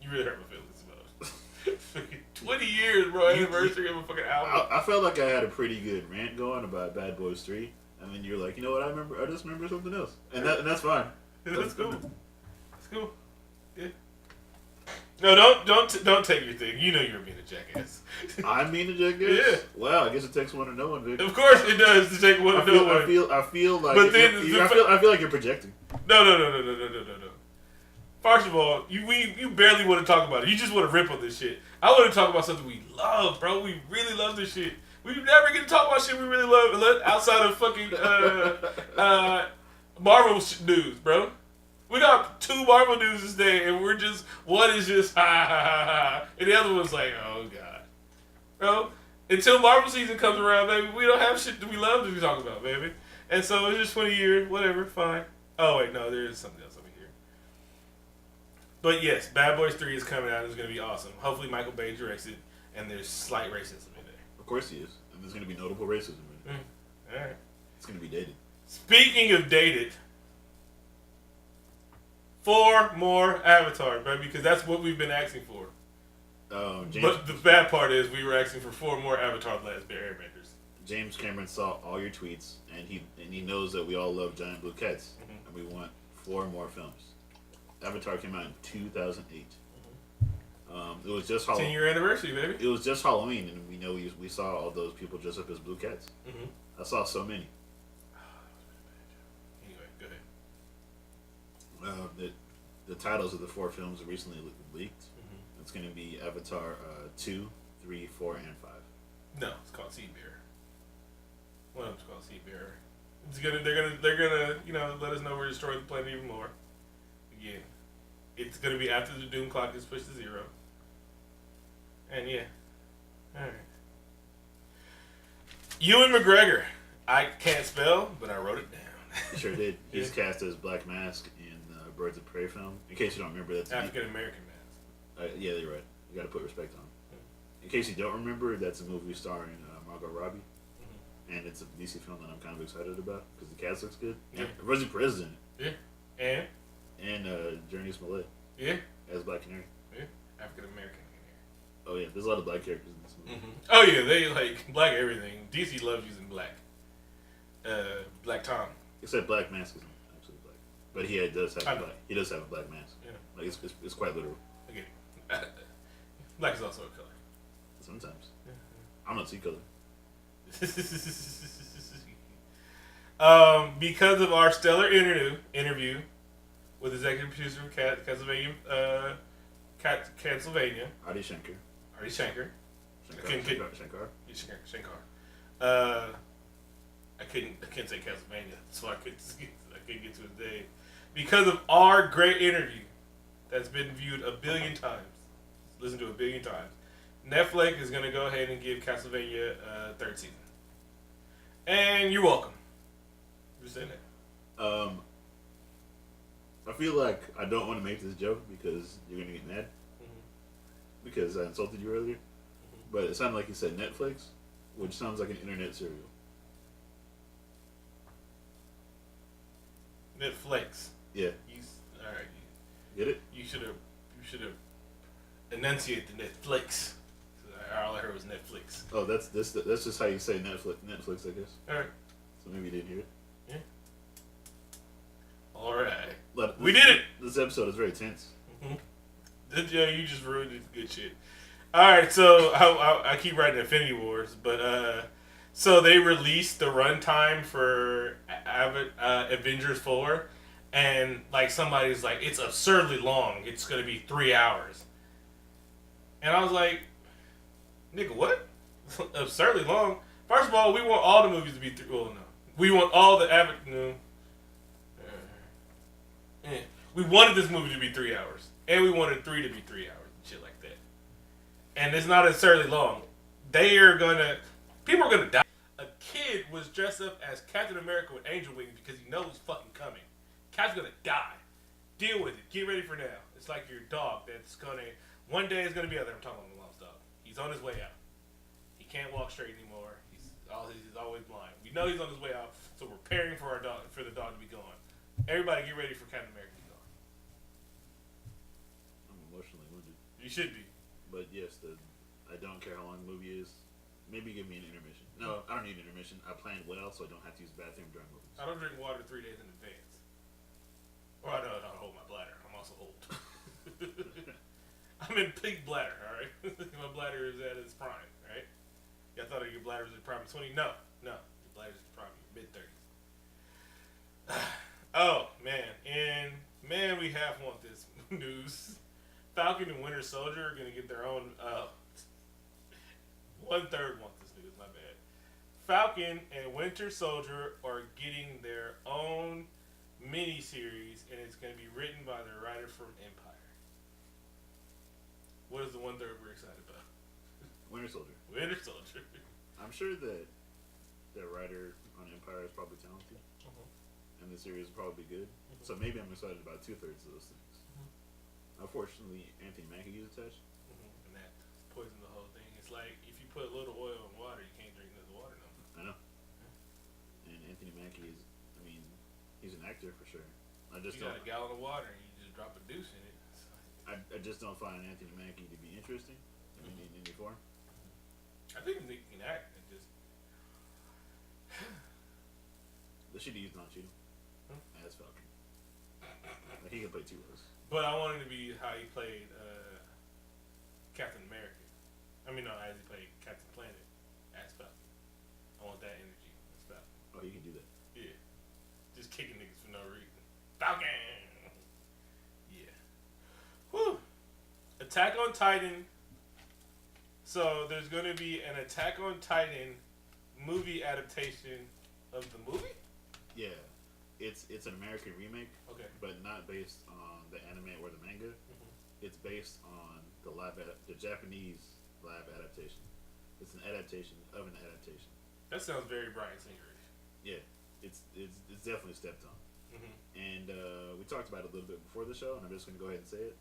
You really hurt my feelings about it. 20 years, bro. Anniversary of a fucking album. I felt like I had a pretty good rant going about Bad Boys 3. And then you're like, you know what? I just remember something else. And that's fine. That's cool. That's cool. Yeah. No, don't take your thing. You know you're being a jackass. I'm being a jackass? Yeah. Well, I guess it takes one to know one, Vic. Of course it does to take one to know one. I feel like but then I feel like you're projecting. No. First of all, you barely want to talk about it. You just want to rip on this shit. I want to talk about something we love, bro. We really love this shit. We never get to talk about shit we really love outside of fucking Marvel news, bro. We got 2 Marvel news this day, and one is just ha ha ha ha, and the other one's like, oh god, bro. Until Marvel season comes around, baby, we don't have shit that we love to be talking about, baby. And so it's just 20 years, whatever, fine. Oh wait, no, there is something else over here. But yes, Bad Boys 3 is coming out. It's gonna be awesome. Hopefully Michael Bay directs it, and there's slight racism in there. Of course he is, and there's gonna be notable racism in it. All right. It's gonna be dated. Speaking of dated. 4 more Avatar, bro, because that's what we've been asking for. But the bad part is we were asking for 4 more Avatar: The Last Airbenders. James Cameron saw all your tweets, and he knows that we all love giant blue cats, and we want 4 more films. Avatar came out in 2008. It was just 10-year anniversary, baby. It was just Halloween, and we know we saw all those people dress up as blue cats. I saw so many. The titles of the 4 films are recently leaked. It's going to be Avatar 2, 3, 4, and 5. No, it's called Seabearer. One of them's called Seabearer. They're gonna let us know we're destroying the planet even more. Again, it's gonna be after the doom clock is pushed to 0. And yeah, all right. Ewan McGregor. I can't spell, but I wrote it down. You sure did. He's cast as Black Mask in Birds of Prey film. In case you don't remember, that's African American Mask. Yeah, you're right. You got to put respect on him. In case you don't remember, that's a movie starring Margot Robbie, and it's a DC film that I'm kind of excited about because the cast looks good. Yeah. And Rosie Perez in it. Yeah. And Journey Smollett. Yeah. As Black Canary. Yeah. African American Canary. Oh yeah, there's a lot of black characters in this movie. Oh yeah, they like black everything. DC loves using black. Black Tom. Except Black Mask isn't actually black, but he does have a black mask. Yeah. Like it's quite literal. Okay. Black is also a color. Sometimes. I don't see color. Because of our stellar interview with executive producer of Castlevania, Adi Shankar. Shankar. I couldn't say Castlevania, so I couldn't get to his day. Because of our great interview that's been viewed 1 billion times, listened to 1 billion times, Netflix is going to go ahead and give Castlevania a 3rd season. And you're welcome. Just saying that. I feel like I don't want to make this joke because you're going to get mad. Because I insulted you earlier. But it sounded like you said Netflix. which sounds like an internet cereal. Netflix. Yeah. All right. Get it? You should have enunciated the Netflix. All I heard was Netflix. Oh, that's just how you say Netflix, I guess. All right. So maybe you didn't hear it. Yeah. All right. We did it. This episode is very tense. Mm-hmm. Yeah, you just ruined it. Good shit. All right, so I keep writing Infinity Wars, but so they released the runtime for Avengers 4, and like somebody's like, it's absurdly long. It's gonna be 3 hours, and I was like, nigga, what? Absurdly long? First of all, we want all the movies to be well, no, we want all the we wanted this movie to be 3 hours, and we wanted 3 to be 3 hours, and shit like that. And it's not absurdly long. People are gonna die. A kid was dressed up as Captain America with angel wings because he knows fucking coming. Cat's gonna die. Deal with it. Get ready for now. It's like your dog that's one day is gonna be out there. I'm talking about Malone's dog. He's on his way out. He can't walk straight anymore. He's always blind. We know he's on his way out, so we're preparing for the dog to be gone. Everybody get ready for Captain America to be gone. I'm emotionally wounded. You should be. But yes, I don't care how long the movie is. Maybe give me an intermission. No, I don't need an intermission. I planned well, so I don't have to use the bathroom during movies. I don't drink water 3 days in advance. Or I don't hold my bladder. I'm also old. I'm in peak bladder, alright? My bladder is at its prime, right? Y'all thought your bladder was at prime 20? No. Your bladder's at prime mid-30s. Oh, man. And, man, we half want this news. Falcon and Winter Soldier are going to get their own... 1/3 want this news, my bad. Falcon and Winter Soldier are getting their own mini-series, and it's going to be written by the writer from Empire. What is the 1/3 we're excited about? Winter Soldier. Winter Soldier. I'm sure that the writer on Empire is probably talented, and the series will probably be good. So maybe I'm excited about 2/3 of those things. Unfortunately, Anthony Mackie is attached. And that poisoned the whole thing. It's like if you put a little oil in water, you can't drink the water no more. I know. And Anthony Mackie is, he's an actor for sure. You got a gallon of water and you just drop a deuce in it. I just don't find Anthony Mackie to be interesting in any form. I think he can act and just. The shit he used on Cheetah as Falcon. Like, he can play 2 roles. But I wanted to be how he played Captain America. As he played Captain Planet as Falcon. I want that energy as Falcon. Oh, he can do that. Yeah. Just kicking niggas for no reason. Falcon! Yeah. Whew. Attack on Titan. So there's going to be an Attack on Titan movie adaptation of the movie? Yeah. It's an American remake. Okay. But not based on the anime or the manga. It's based on the Japanese live adaptation. It's an adaptation of an adaptation. That sounds very Bryan Singer-ish. Yeah, it's definitely stepped on. And we talked about it a little bit before the show, and I'm just going to go ahead and say it.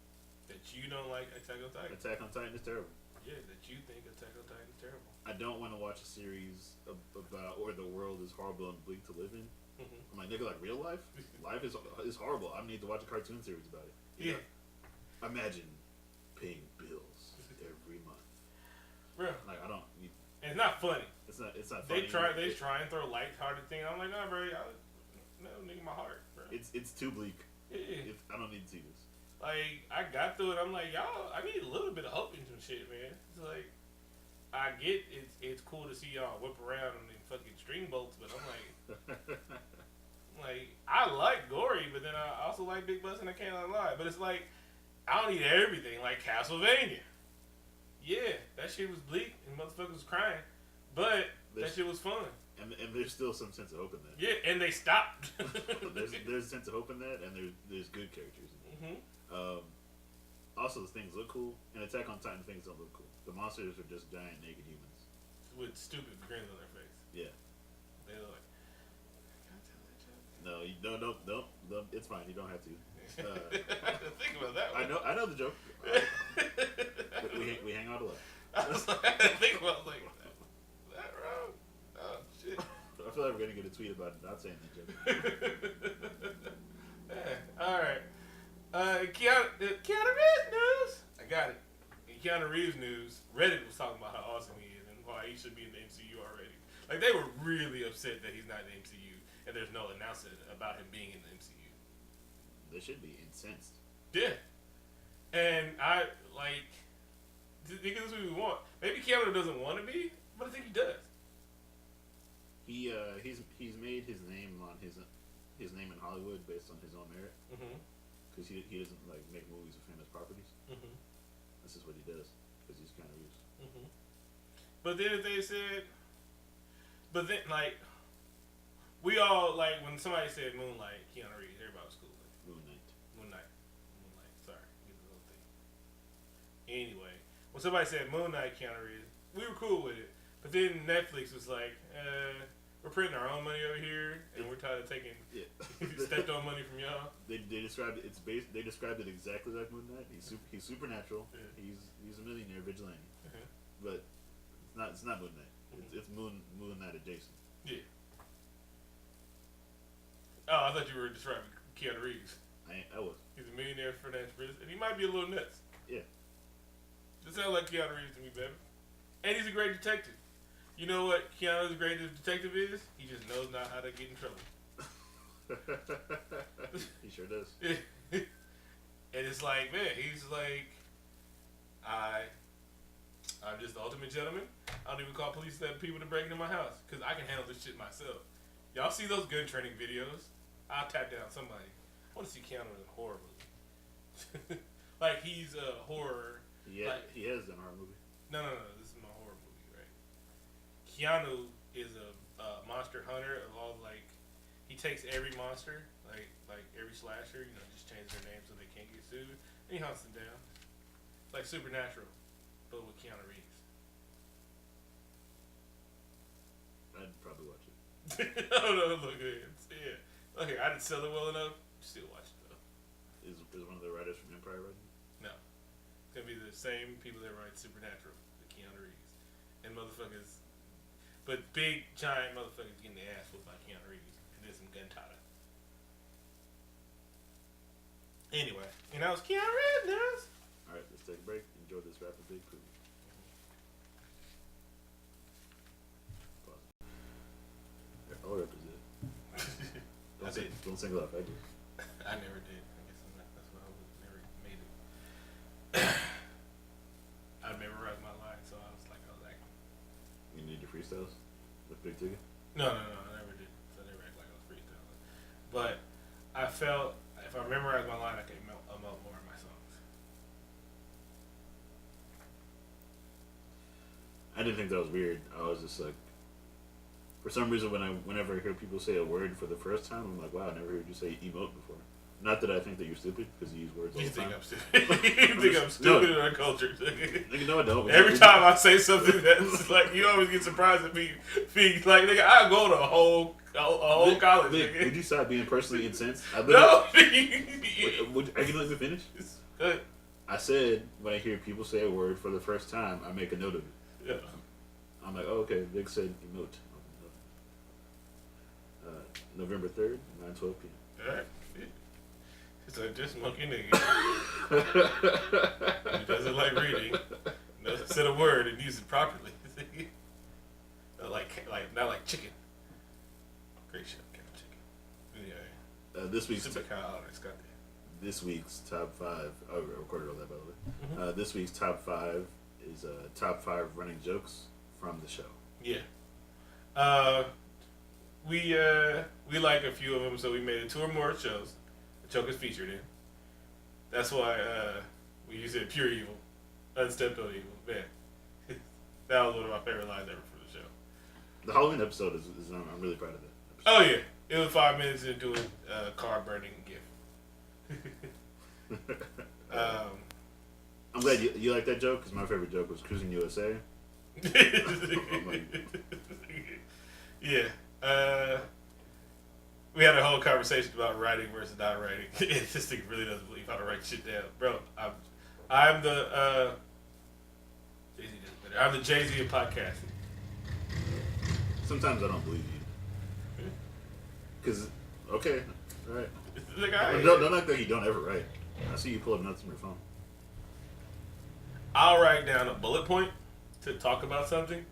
That you don't like Attack on Titan. Attack on Titan is terrible. Yeah, that you think Attack on Titan is terrible. I don't want to watch a series about where the world is horrible and bleak to live in. I'm like, nigga, like real life? Life is horrible. I need to watch a cartoon series about it. Yeah. Imagine paying bills every month. Bro. Like, I don't. And it's not funny. It's not funny. They try and throw light-hearted thing. I'm like, nah, bro. No, nigga, my heart, bro. It's too bleak. Yeah. I don't need to see this. Like, I got through it. I'm like, y'all, I need a little bit of hope in some shit, man. It's like, I get it's cool to see y'all whip around on them fucking string bolts, but I'm like, I like gory, but then I also like big butts and I can't lie. But it's like, I don't need everything like Castlevania. Yeah, that shit was bleak and motherfuckers was crying, but that shit was fun. And there's still some sense of hope in that. Yeah, and they stopped. there's a sense of hope in that, and there's good characters in it. Also, the things look cool, and Attack on Titan things don't look cool. The monsters are just giant naked humans with stupid grins on their face. Yeah, they look like. Can I tell that joke? No, you don't. It's fine. You don't have to. Think about that one. I know the joke. we hang out a lot. I had to think about like that, right? way to get a tweet about it not saying that joke. Yeah, all right. Keanu Reeves news. I got it. In Keanu Reeves news, Reddit was talking about how awesome he is and why he should be in the MCU already. Like, they were really upset that he's not in the MCU and there's no announcement about him being in the MCU. They should be incensed. Yeah. And I, like, think this is what we want. Maybe Keanu doesn't want to be, but I think he does. He's made his name on his name in Hollywood based on his own merit. Because he doesn't like make movies with famous properties. This is what he does because he's kind of Reeves. But then if they said, but then like we all like when somebody said Moonlight, Keanu Reeves, everybody was cool with it. Moonlight. Sorry, get the little thing. Anyway, when somebody said Moonlight, Keanu Reeves, we were cool with it. But then Netflix was like, we're printing our own money over here, and we're tired of taking stepped on money from y'all. They described it. They described it exactly like Moon Knight. He's supernatural. Yeah. He's a millionaire vigilante. But it's not Moon Knight. It's Moon Knight adjacent. Yeah. Oh, I thought you were describing Keanu Reeves. I was. He's a millionaire financial business, and he might be a little nuts. Yeah. It sounds like Keanu Reeves to me, baby. And he's a great detective. You know what Keanu's greatest detective is? He just knows not how to get in trouble. He sure does. And it's like, man, he's like, I'm just the ultimate gentleman. I don't even call police people to break into my house because I can handle this shit myself. Y'all see those gun training videos? I'll tap down somebody. I want to see Keanu in a horror movie. Like he's a horror. Yeah, he has an horror movie. No. This is my horror movie, right? Keanu is a monster hunter of all he takes every monster, like every slasher, just change their name so they can't get sued, and he hunts them down. It's like Supernatural, but with Keanu Reeves. I'd probably watch it. No, look, yeah. Okay, I didn't sell it well enough. Still watch it though. Is one of the writers from Empire writing? No, it's gonna be the same people that write Supernatural, the Keanu Reeves, and motherfuckers, but big giant motherfuckers getting their ass whooped by Keanu Reeves, and then some gunpowder. Anyway, and that was Keanu Reeves news. All right, let's take a break. Enjoy this rapid big Pooh. All right, don't single out. I did. I never did. I guess that's why I never made it. I memorized my line, so I was acting. You need your freestyles with Big Ticket? No, I never did. So I never act like I was freestyling. But I felt if I memorized my line, I could emote more in my songs. I didn't think that was weird. I was just like, for some reason, whenever I hear people say a word for the first time, I'm like, wow, I never heard you say emote before. Not that I think that you're stupid, because you use words all the time. I'm stupid? You think I'm stupid in our culture? No, I don't. Every time I say something that's you always get surprised at me. Nigga, I go to a whole college. Nigga. Would you stop being personally incensed? No. Are you letting me finish? Good. I said, when I hear people say a word for the first time, I make a note of it. Yeah. I'm like, oh, okay, Vic said emote. November 3rd, 9:12 p.m. Alright. So just monkey nigga. He doesn't like reading. Doesn't say a word and use it properly. Not like chicken. Great show, Chicken. Yeah. This week's This week's top 5. Oh, I recorded all that, by the way. This week's top 5 is top 5 running jokes from the show. Yeah. We like a few of them, so we made it 2 or more shows. The joke is featured in. That's why we used it pure evil, unstepped on evil. Man, that was one of my favorite lines ever for the show. The Halloween episode is I'm really proud of that episode. Oh yeah, it was 5 minutes into a car burning gift. I'm glad you like that joke because my favorite joke was Cruising USA. Yeah. We had a whole conversation about writing versus not writing. This thing really doesn't believe how to write shit down, bro. I'm the Jay-Z does better. I'm the Jay-Z of podcasting. Sometimes I don't believe you. Because, okay, all right. Like, right. Don't act like you don't ever write. I see you pull up notes on your phone. I'll write down a bullet point to talk about something,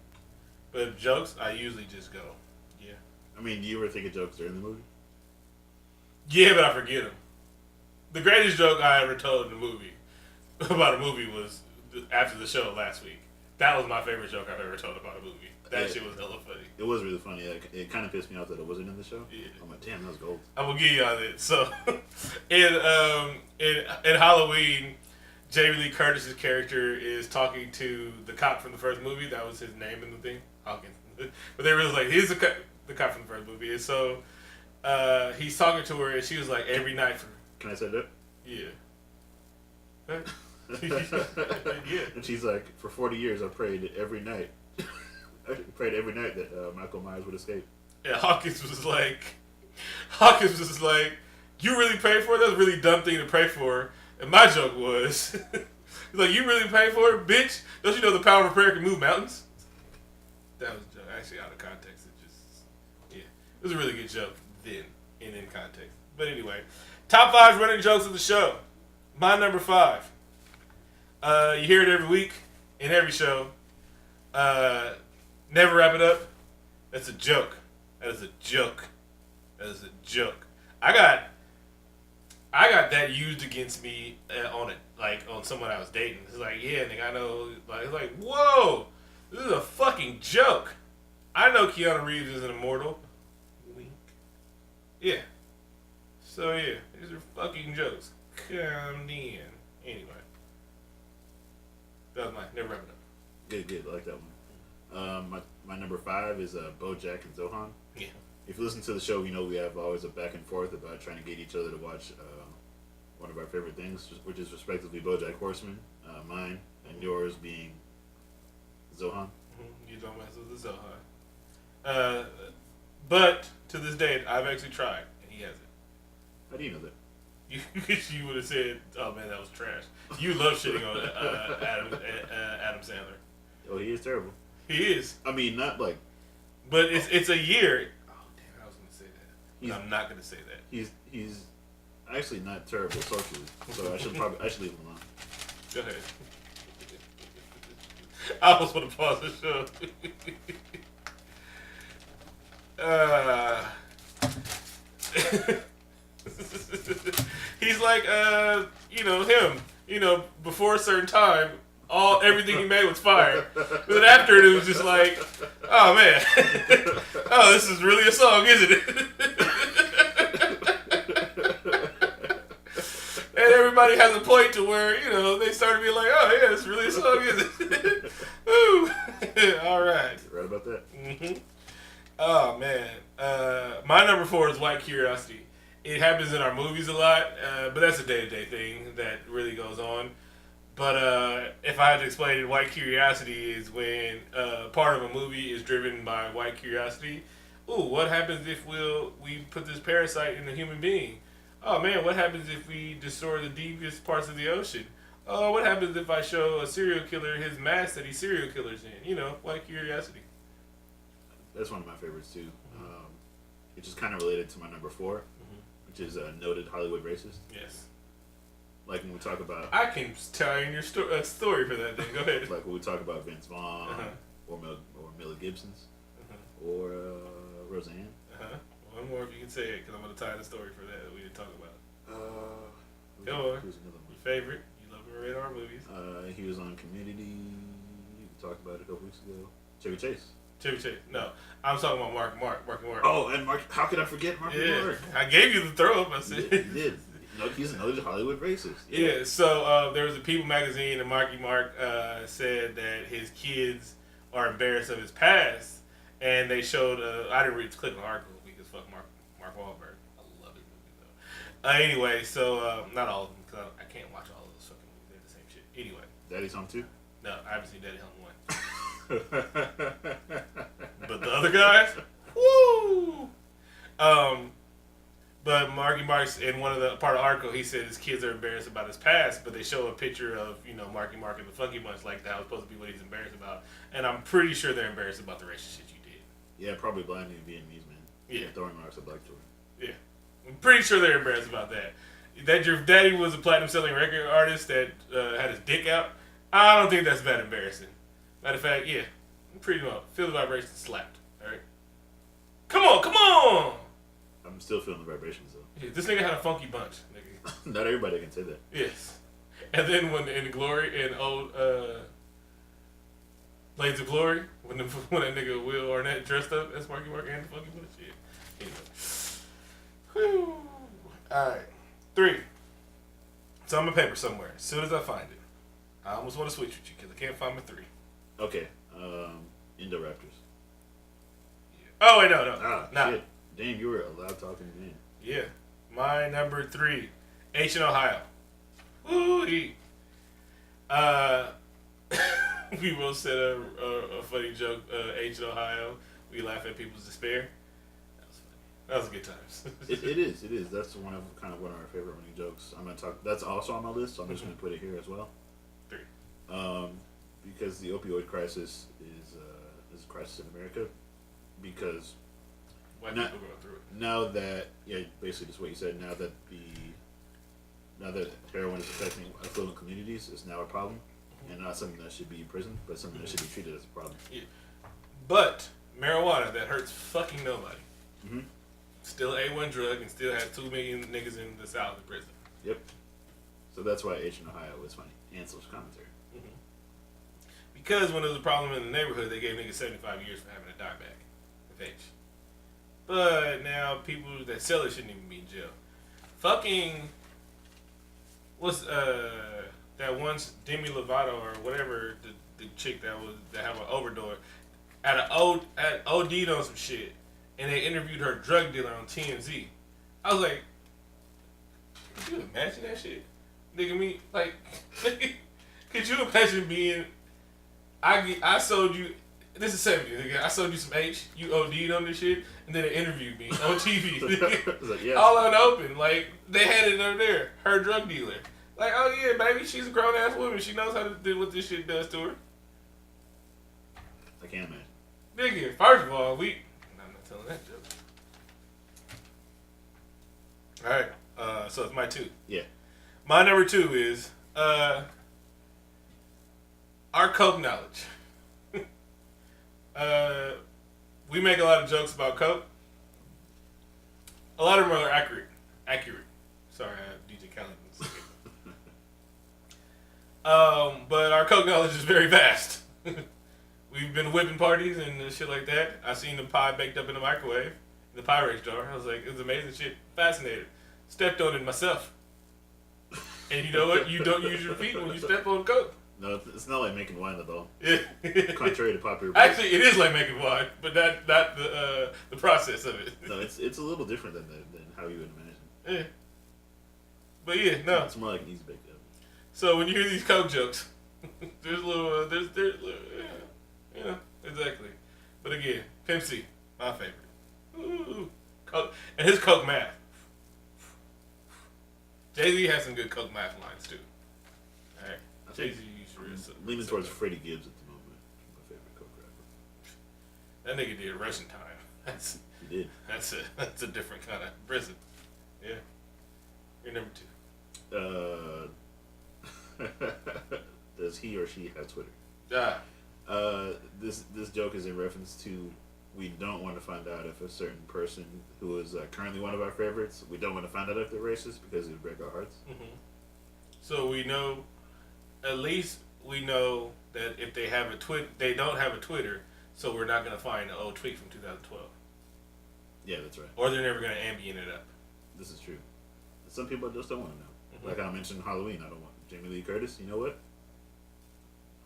but jokes, I usually just go, yeah. I mean, do you ever think of jokes during the movie? Yeah, but I forget them. The greatest joke I ever told in a movie about a movie was after the show last week. That was my favorite joke I've ever told about a movie. That shit was hella funny. It was really funny. It kind of pissed me off that it wasn't in the show. Yeah. I'm like, damn, that was gold. I'm gonna give y'all that. So, in Halloween, Jamie Lee Curtis's character is talking to the cop from the first movie. That was his name in the thing, Hawkins. But they were like, he's the cop from the first movie, and so he's talking to her, and she was like, every night for. Can I say that? Yeah. Yeah. And she's like, for 40 years, I prayed every night. I prayed every night that Michael Myers would escape. And Hawkins was like, you really pray for it? That's a really dumb thing to pray for. And my joke was, he's like, you really pay for it, bitch? Don't you know the power of prayer can move mountains? That was a joke. Actually, out of context, it was a really good joke then and in context. But anyway, top 5 running jokes of the show. My number 5. You hear it every week in every show. Never wrap it up. That's a joke. That is a joke. That is a joke. I got that used against me on someone I was dating. It's like, yeah, nigga, I know. Like, it's like, whoa, this is a fucking joke. I know Keanu Reeves is an immortal. Wink. Yeah. So yeah, these are fucking jokes. Come in. Anyway, that was mine. Never wrap it up. Good. I like that one. My number 5 is BoJack and Zohan. Yeah. If you listen to the show, you know we have always a back and forth about trying to get each other to watch one of our favorite things, which is respectively BoJack Horseman, mine, and yours being Zohan. You don't mess with the Zohan. But to this day, I've actually tried, and he hasn't. How do you know that? You would have said, "Oh man, that was trash." You love shitting on Adam Sandler. Oh, he is terrible. He is. I mean, not like. But it's a year. Oh damn! I was gonna say that. But I'm not gonna say that. He's actually not terrible socially, so I should leave him alone. Go ahead. I almost want to pause the show. He's like, him. Before a certain time, everything he made was fire. But then after it was just like, oh man, oh, this is really a song, isn't it? And everybody has a point to where, they start to be like, oh yeah, it's really a song, isn't it? Ooh. All right. You're right about that. Mm-hmm. Oh man. My number 4 is White Curiosity. It happens in our movies a lot, but that's a day-to-day thing that really goes on. But if I had to explain it, white curiosity is when part of a movie is driven by white curiosity. Ooh, what happens if we put this parasite in a human being? Oh man, what happens if we destroy the deepest parts of the ocean? Oh, what happens if I show a serial killer his mask that he's serial killers in? White curiosity. That's one of my favorites too. It's just kind of related to my number 4, which is noted Hollywood racist. Yes. Like when we talk about... I can tell you your story for that thing. Go ahead. Like when we talk about Vince Vaughn, or Mila Gibson's, or Roseanne. One more if you can say it, because I'm going to tie the story for that we didn't talk about. Go on. Who's another one? Your favorite. You love to rate our movies. He was on Community. We talked about it a couple weeks ago. Chevy Chase. No, I'm talking about Marky Mark. Oh, and Mark. How could I forget Marky Mark? I gave you the throw up. I said. You did. No, he's a noted Hollywood racist. Yeah. So there was a People magazine, and Marky Mark said that his kids are embarrassed of his past, and they showed. I didn't click on the article because fuck Mark Wahlberg. I love his movie though. Anyway, so not all of them because I can't watch all of those fucking movies. They're the same shit. Anyway. Daddy's Home 2? No, I haven't seen Daddy Home 1. But the other guys, woo! But Marky Mark's in part of the article, he said his kids are embarrassed about his past, but they show a picture of Marky Mark and the Funky Bunch like that was supposed to be what he's embarrassed about, and I'm pretty sure they're embarrassed about the racist shit you did. Yeah, probably blinding Vietnamese man. Yeah, throwing rocks at black children. Yeah. I'm pretty sure they're embarrassed about that. That your daddy was a platinum selling record artist that had his dick out. I don't think that's that embarrassing. Matter of fact, yeah. I'm pretty well. Feel the vibration slapped. Alright? Come on! I'm still feeling the vibrations though. Yeah, this nigga had a funky bunch, nigga. Not everybody can say that. Yes. And then when in Glory and old Blades of Glory, when that nigga Will Arnett dressed up as Marky Mark and the funky bunch, yeah. Anyway. Whew. Alright. 3. It's on my paper somewhere. As soon as I find it. I almost want to switch with you because I can't find my 3. Okay. Indoraptors. Yeah. Oh wait, no. Nah. Shit. Damn, you were a loud talking man. Yeah. My number 3. H in Ohio. Woo-hee. We both said a funny joke, H in Ohio. We laugh at people's despair. That was good times. it is. That's one of our favorite running jokes. I'm gonna talk. That's also on my list, so I'm just gonna put it here as well. 3. Because the opioid crisis is a crisis in America. Because white people go through it. Now that basically just what you said. Now that heroin is affecting affluent communities, it's now a problem, and not something that should be in prison, but something that should be treated as a problem. Yeah. But marijuana that hurts fucking nobody. Mm-hmm. Still A1 drug and still has 2 million niggas in the South in prison. Yep. So that's why H in Ohio was funny. And social commentary. Mm-hmm. Because when there was a problem in the neighborhood, they gave niggas 75 years for having a dime bag of H. But now people that sell it shouldn't even be in jail. Fucking what's that once Demi Lovato or whatever the chick that have an overdose at OD'd on some shit. And they interviewed her drug dealer on TMZ. I was like, could you imagine that shit? Nigga, me, like, could you imagine being, I sold you, this is 70, nigga, I sold you some H, you OD'd on this shit, and then they interviewed me on TV. Like, yes. All out open, like, they had it over there, her drug dealer. Like, oh yeah, baby, she's a grown-ass woman, she knows how to do what this shit does to her. I can't imagine. Nigga, first of all, telling that joke. Alright, so it's my 2. Yeah. My number 2 is our Coke knowledge. We make a lot of jokes about Coke. A lot of them are accurate. Sorry, DJ Callington. But our Coke knowledge is very vast. We've been whipping parties and shit like that. I seen the pie baked up in the microwave, in the Pyrex jar. I was like, it was amazing shit. Fascinated. Stepped on it myself. And you know what? You don't use your feet when you step on Coke. No, it's not like making wine at all. Yeah. Contrary to popular belief. Actually, it is like making wine, but not the process of it. No, it's a little different than how you would imagine. Yeah. But yeah, no. It's more like an easy bake oven. So when you hear these Coke jokes, there's a little, yeah, exactly. But again, Pimp C, my favorite. Ooh, Coke, and his Coke math. Jay-Z has some good Coke math lines too. All right, Jay-Z sure is. Leaning towards Freddie Gibbs at the moment. My favorite Coke rapper. That nigga did Russian time. He did. That's a different kind of prison. Yeah. You're number 2. Does he or she have Twitter? This joke is in reference to we don't want to find out if a certain person who is currently one of our favorites, we don't want to find out if they're racist because it would break our hearts. Mm-hmm. So we know, at least we know that if they have they don't have a Twitter, so we're not going to find an old tweet from 2012. Yeah, that's right. Or they're never going to ambient it up. This is true. Some people just don't want to know. Mm-hmm. Like I mentioned Halloween, I don't want Jamie Lee Curtis. You know what?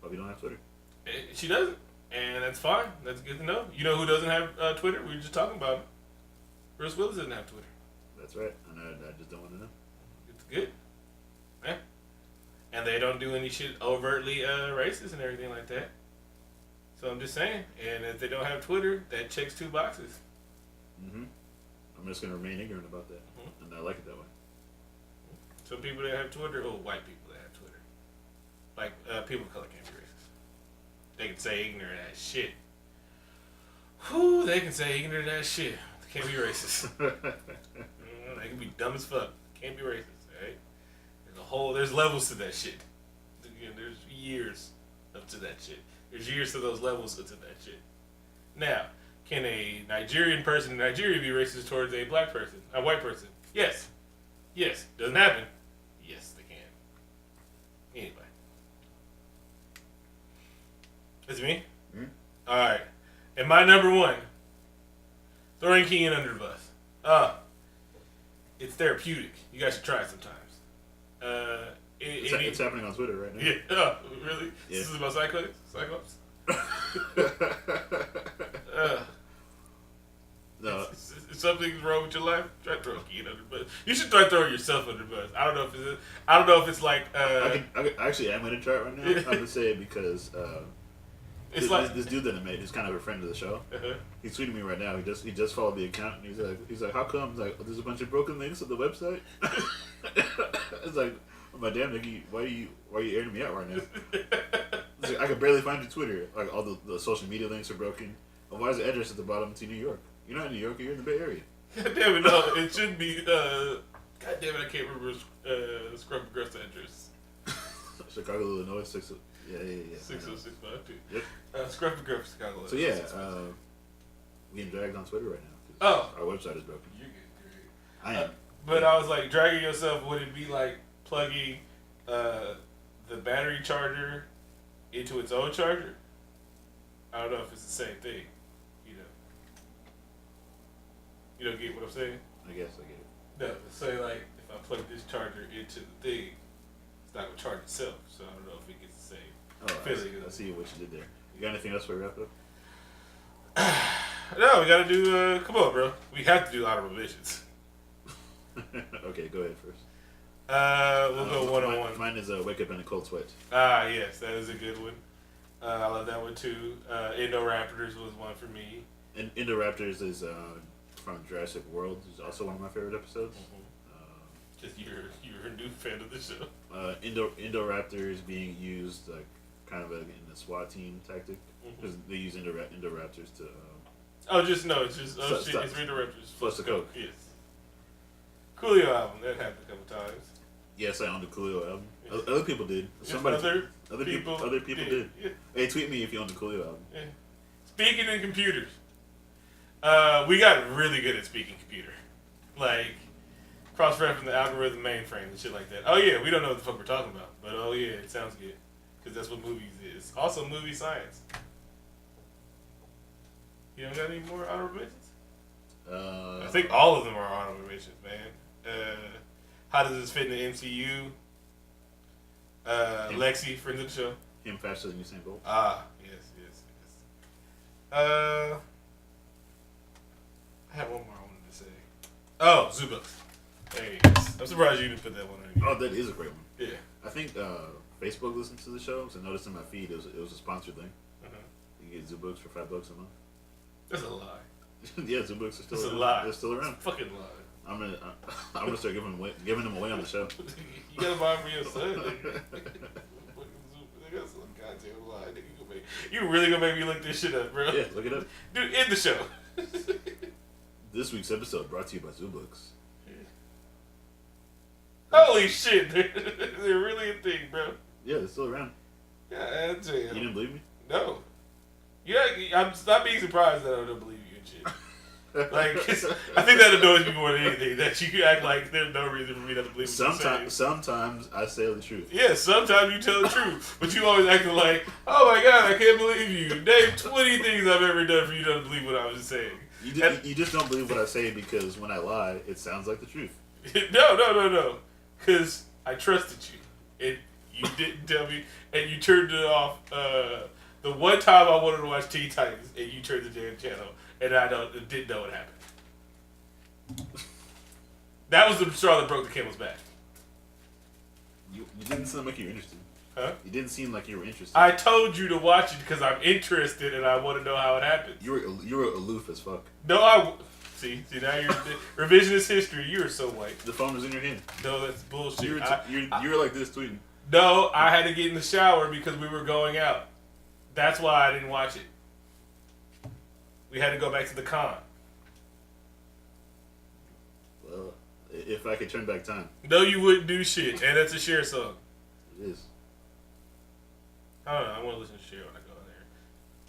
Hope you don't have Twitter. She doesn't, and that's fine. That's good to know. You know who doesn't have Twitter? We were just talking about him. Bruce Willis doesn't have Twitter. That's right. I just don't want to know. It's good. Yeah. And they don't do any shit overtly racist and everything like that. So I'm just saying. And if they don't have Twitter, that checks 2 boxes. Mm-hmm. I'm just going to remain ignorant about that. Mm-hmm. And I like it that way. Some people that have Twitter, white people that have Twitter. Like, people of color can't be racist. They can say ignorant ass shit. Whew, they can say ignorant ass shit. Can't be racist. They can be dumb as fuck. Can't be racist. Alright? There's levels to that shit. There's years up to that shit. There's years to those levels up to that shit. Now, can a Nigerian person in Nigeria be racist towards a black person, a white person? Yes. Yes. Doesn't happen. Yes, they can. Anyway. It's me? Mm-hmm. Alright. And my number one, throwing Keenan under the bus. It's therapeutic. You guys should try it sometimes. It's happening on Twitter right now. Yeah. Oh, really? Yeah. This is about Cyclops? No. If something's wrong with your life, try throwing Keenan under the bus. You should try throwing yourself under the bus. I don't know if it's like. I actually am gonna try it right now. I'm gonna say it because it's like this dude that I met, who's kind of a friend of the show. Uh-huh. He's tweeting me right now. He just followed the account, and he's like, how come? He's like, oh, there's a bunch of broken links on the website. It's like, oh my damn, Nikki, why are you airing me out right now? It's like, I could barely find your Twitter. Like all the social media links are broken. Oh, why is the address at the bottom to New York? You're not in New York. You're in the Bay Area. God damn it, no, it should be. God damn it, I can't remember Scrub Augusta address. Chicago, Illinois, 60. Yeah. 60652. Yep. Scrub Augusta, Chicago. So yeah, we getting dragged on Twitter right now. Oh, our website is broken. You're getting great. I am. But I was like, dragging yourself. Would it be like plugging the battery charger into its own charger? I don't know if it's the same thing. You don't get what I'm saying? I guess I get it. No, say like if I plug this charger into the thing, it's not gonna charge itself. So I don't know if it gets the same feeling. I see what you did there. You got anything else for wrap up? No, we gotta do. Come on, bro. We have to do honorable mentions. Okay, go ahead first. We'll go one on one. Mine is wake up in a cold sweat. Ah, yes, that is a good one. I love that one too. Indoraptors was one for me. And Indoraptors is from Jurassic World. Is also one of my favorite episodes. Just you're a new fan of the show. Indoraptors being used like kind of in the SWAT team tactic because they use Indoraptors to. It's Indoraptors plus the coke. Yes. Coolio album that happened a couple times. Yes, I owned the Coolio album. Yes. Other people did. Other people did. Yeah. Hey, tweet me if you own the Coolio album. Yeah. Speaking in computers, we got really good at speaking computer, like cross-referencing the algorithm mainframe and shit like that. Oh yeah, we don't know what the fuck we're talking about, but oh yeah, it sounds good because that's what movies is. Also, movie science. You don't got any more honorable mentions? I think all of them are honorable mentions, man. How does this fit in the MCU? Lexi, friend of the show. Him faster than Usain Bolt. Ah, yes. I had one more I wanted to say. Oh, Zubooks. Hey, I'm surprised you didn't put that one in. Oh, that is a great one. Yeah. I think Facebook listens to the show, so I noticed in my feed it was a sponsored thing. You get Zubooks for $5 a month. That's a lie. Yeah, Zubooks are still That's around. A lie. They're still around. It's a fucking lie. I'm gonna start giving them away on the show. You gotta buy them for your son. They got some goddamn lie. You really gonna make me look this shit up, bro? Yeah, look it up. Dude, end the show. This week's episode brought to you by Zubooks. Yeah. Holy shit, they're really a thing, bro. Yeah, they're still around. Yeah, damn. You didn't believe me? No. Yeah, I'm not being surprised that I don't believe you and shit. Like, I think that annoys me more than anything. That you act like there's no reason for me not to believe what you're saying. Sometimes I say the truth. Yeah, sometimes you tell the truth, but you always acting like, oh my god, I can't believe you. Name 20 things I've ever done for you not to believe what I was saying. You just don't believe what I say because when I lie, it sounds like the truth. No. Because I trusted you, and you didn't tell me, and you turned it off. The one time I wanted to watch Teen Titans, and you turned the damn channel, and I didn't know what happened. That was the straw that broke the camel's back. You didn't seem like you were interested. Huh? You didn't seem like you were interested. I told you to watch it because I'm interested and I want to know how it happened. You were aloof as fuck. No, see now you're revisionist history. You are so white. The phone was in your hand. No, that's bullshit. You were like this tweeting. No, I had to get in the shower because we were going out. That's why I didn't watch it. We had to go back to the con. if I could turn back time. No, you wouldn't do shit, and that's a Cher song. It is. I don't know. I want to listen to Cher when I go in there.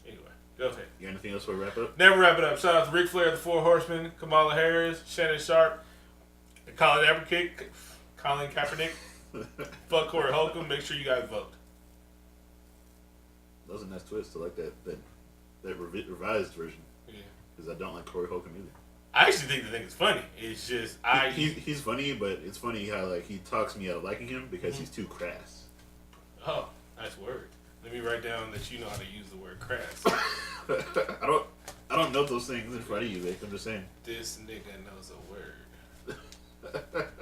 Anyway, go ahead. You got anything else before we wrap up? Never wrap it up. Shout out to Ric Flair, the Four Horsemen, Kamala Harris, Shannon Sharp, Colin Kaepernick, fuck Corey Holcomb. Make sure you guys vote. That was a nice twist. I like that revised version. Yeah. Because I don't like Corey Holcomb either. I actually think the thing is funny. It's just he's funny, but it's funny how like he talks me out of liking him because he's too crass. Oh, nice word. Let me write down that you know how to use the word crass. I don't know those things in front of you, Vic. I'm just saying. This nigga knows a word. Knows a word.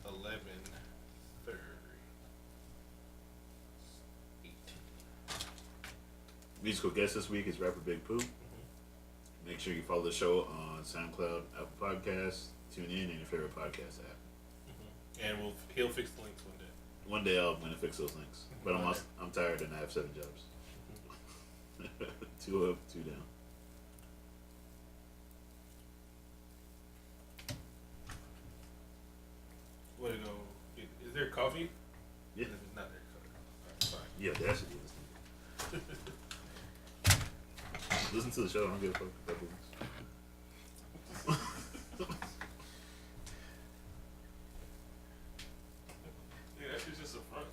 11, 30, 18. Musical guest this week is rapper Big Pooh. Make sure you follow the show on SoundCloud, Apple Podcasts, tune in, and your favorite podcast app. And he'll fix the links one day. One day I'm gonna fix those links, but I'm tired and I have 7 jobs. 2 up, 2 down. Way to go! Is there coffee? Yeah. It's not there. Alright, fine. Yeah, that should be listening. Listen to the show. I don't give a fuck about things. Yeah, that's just a front.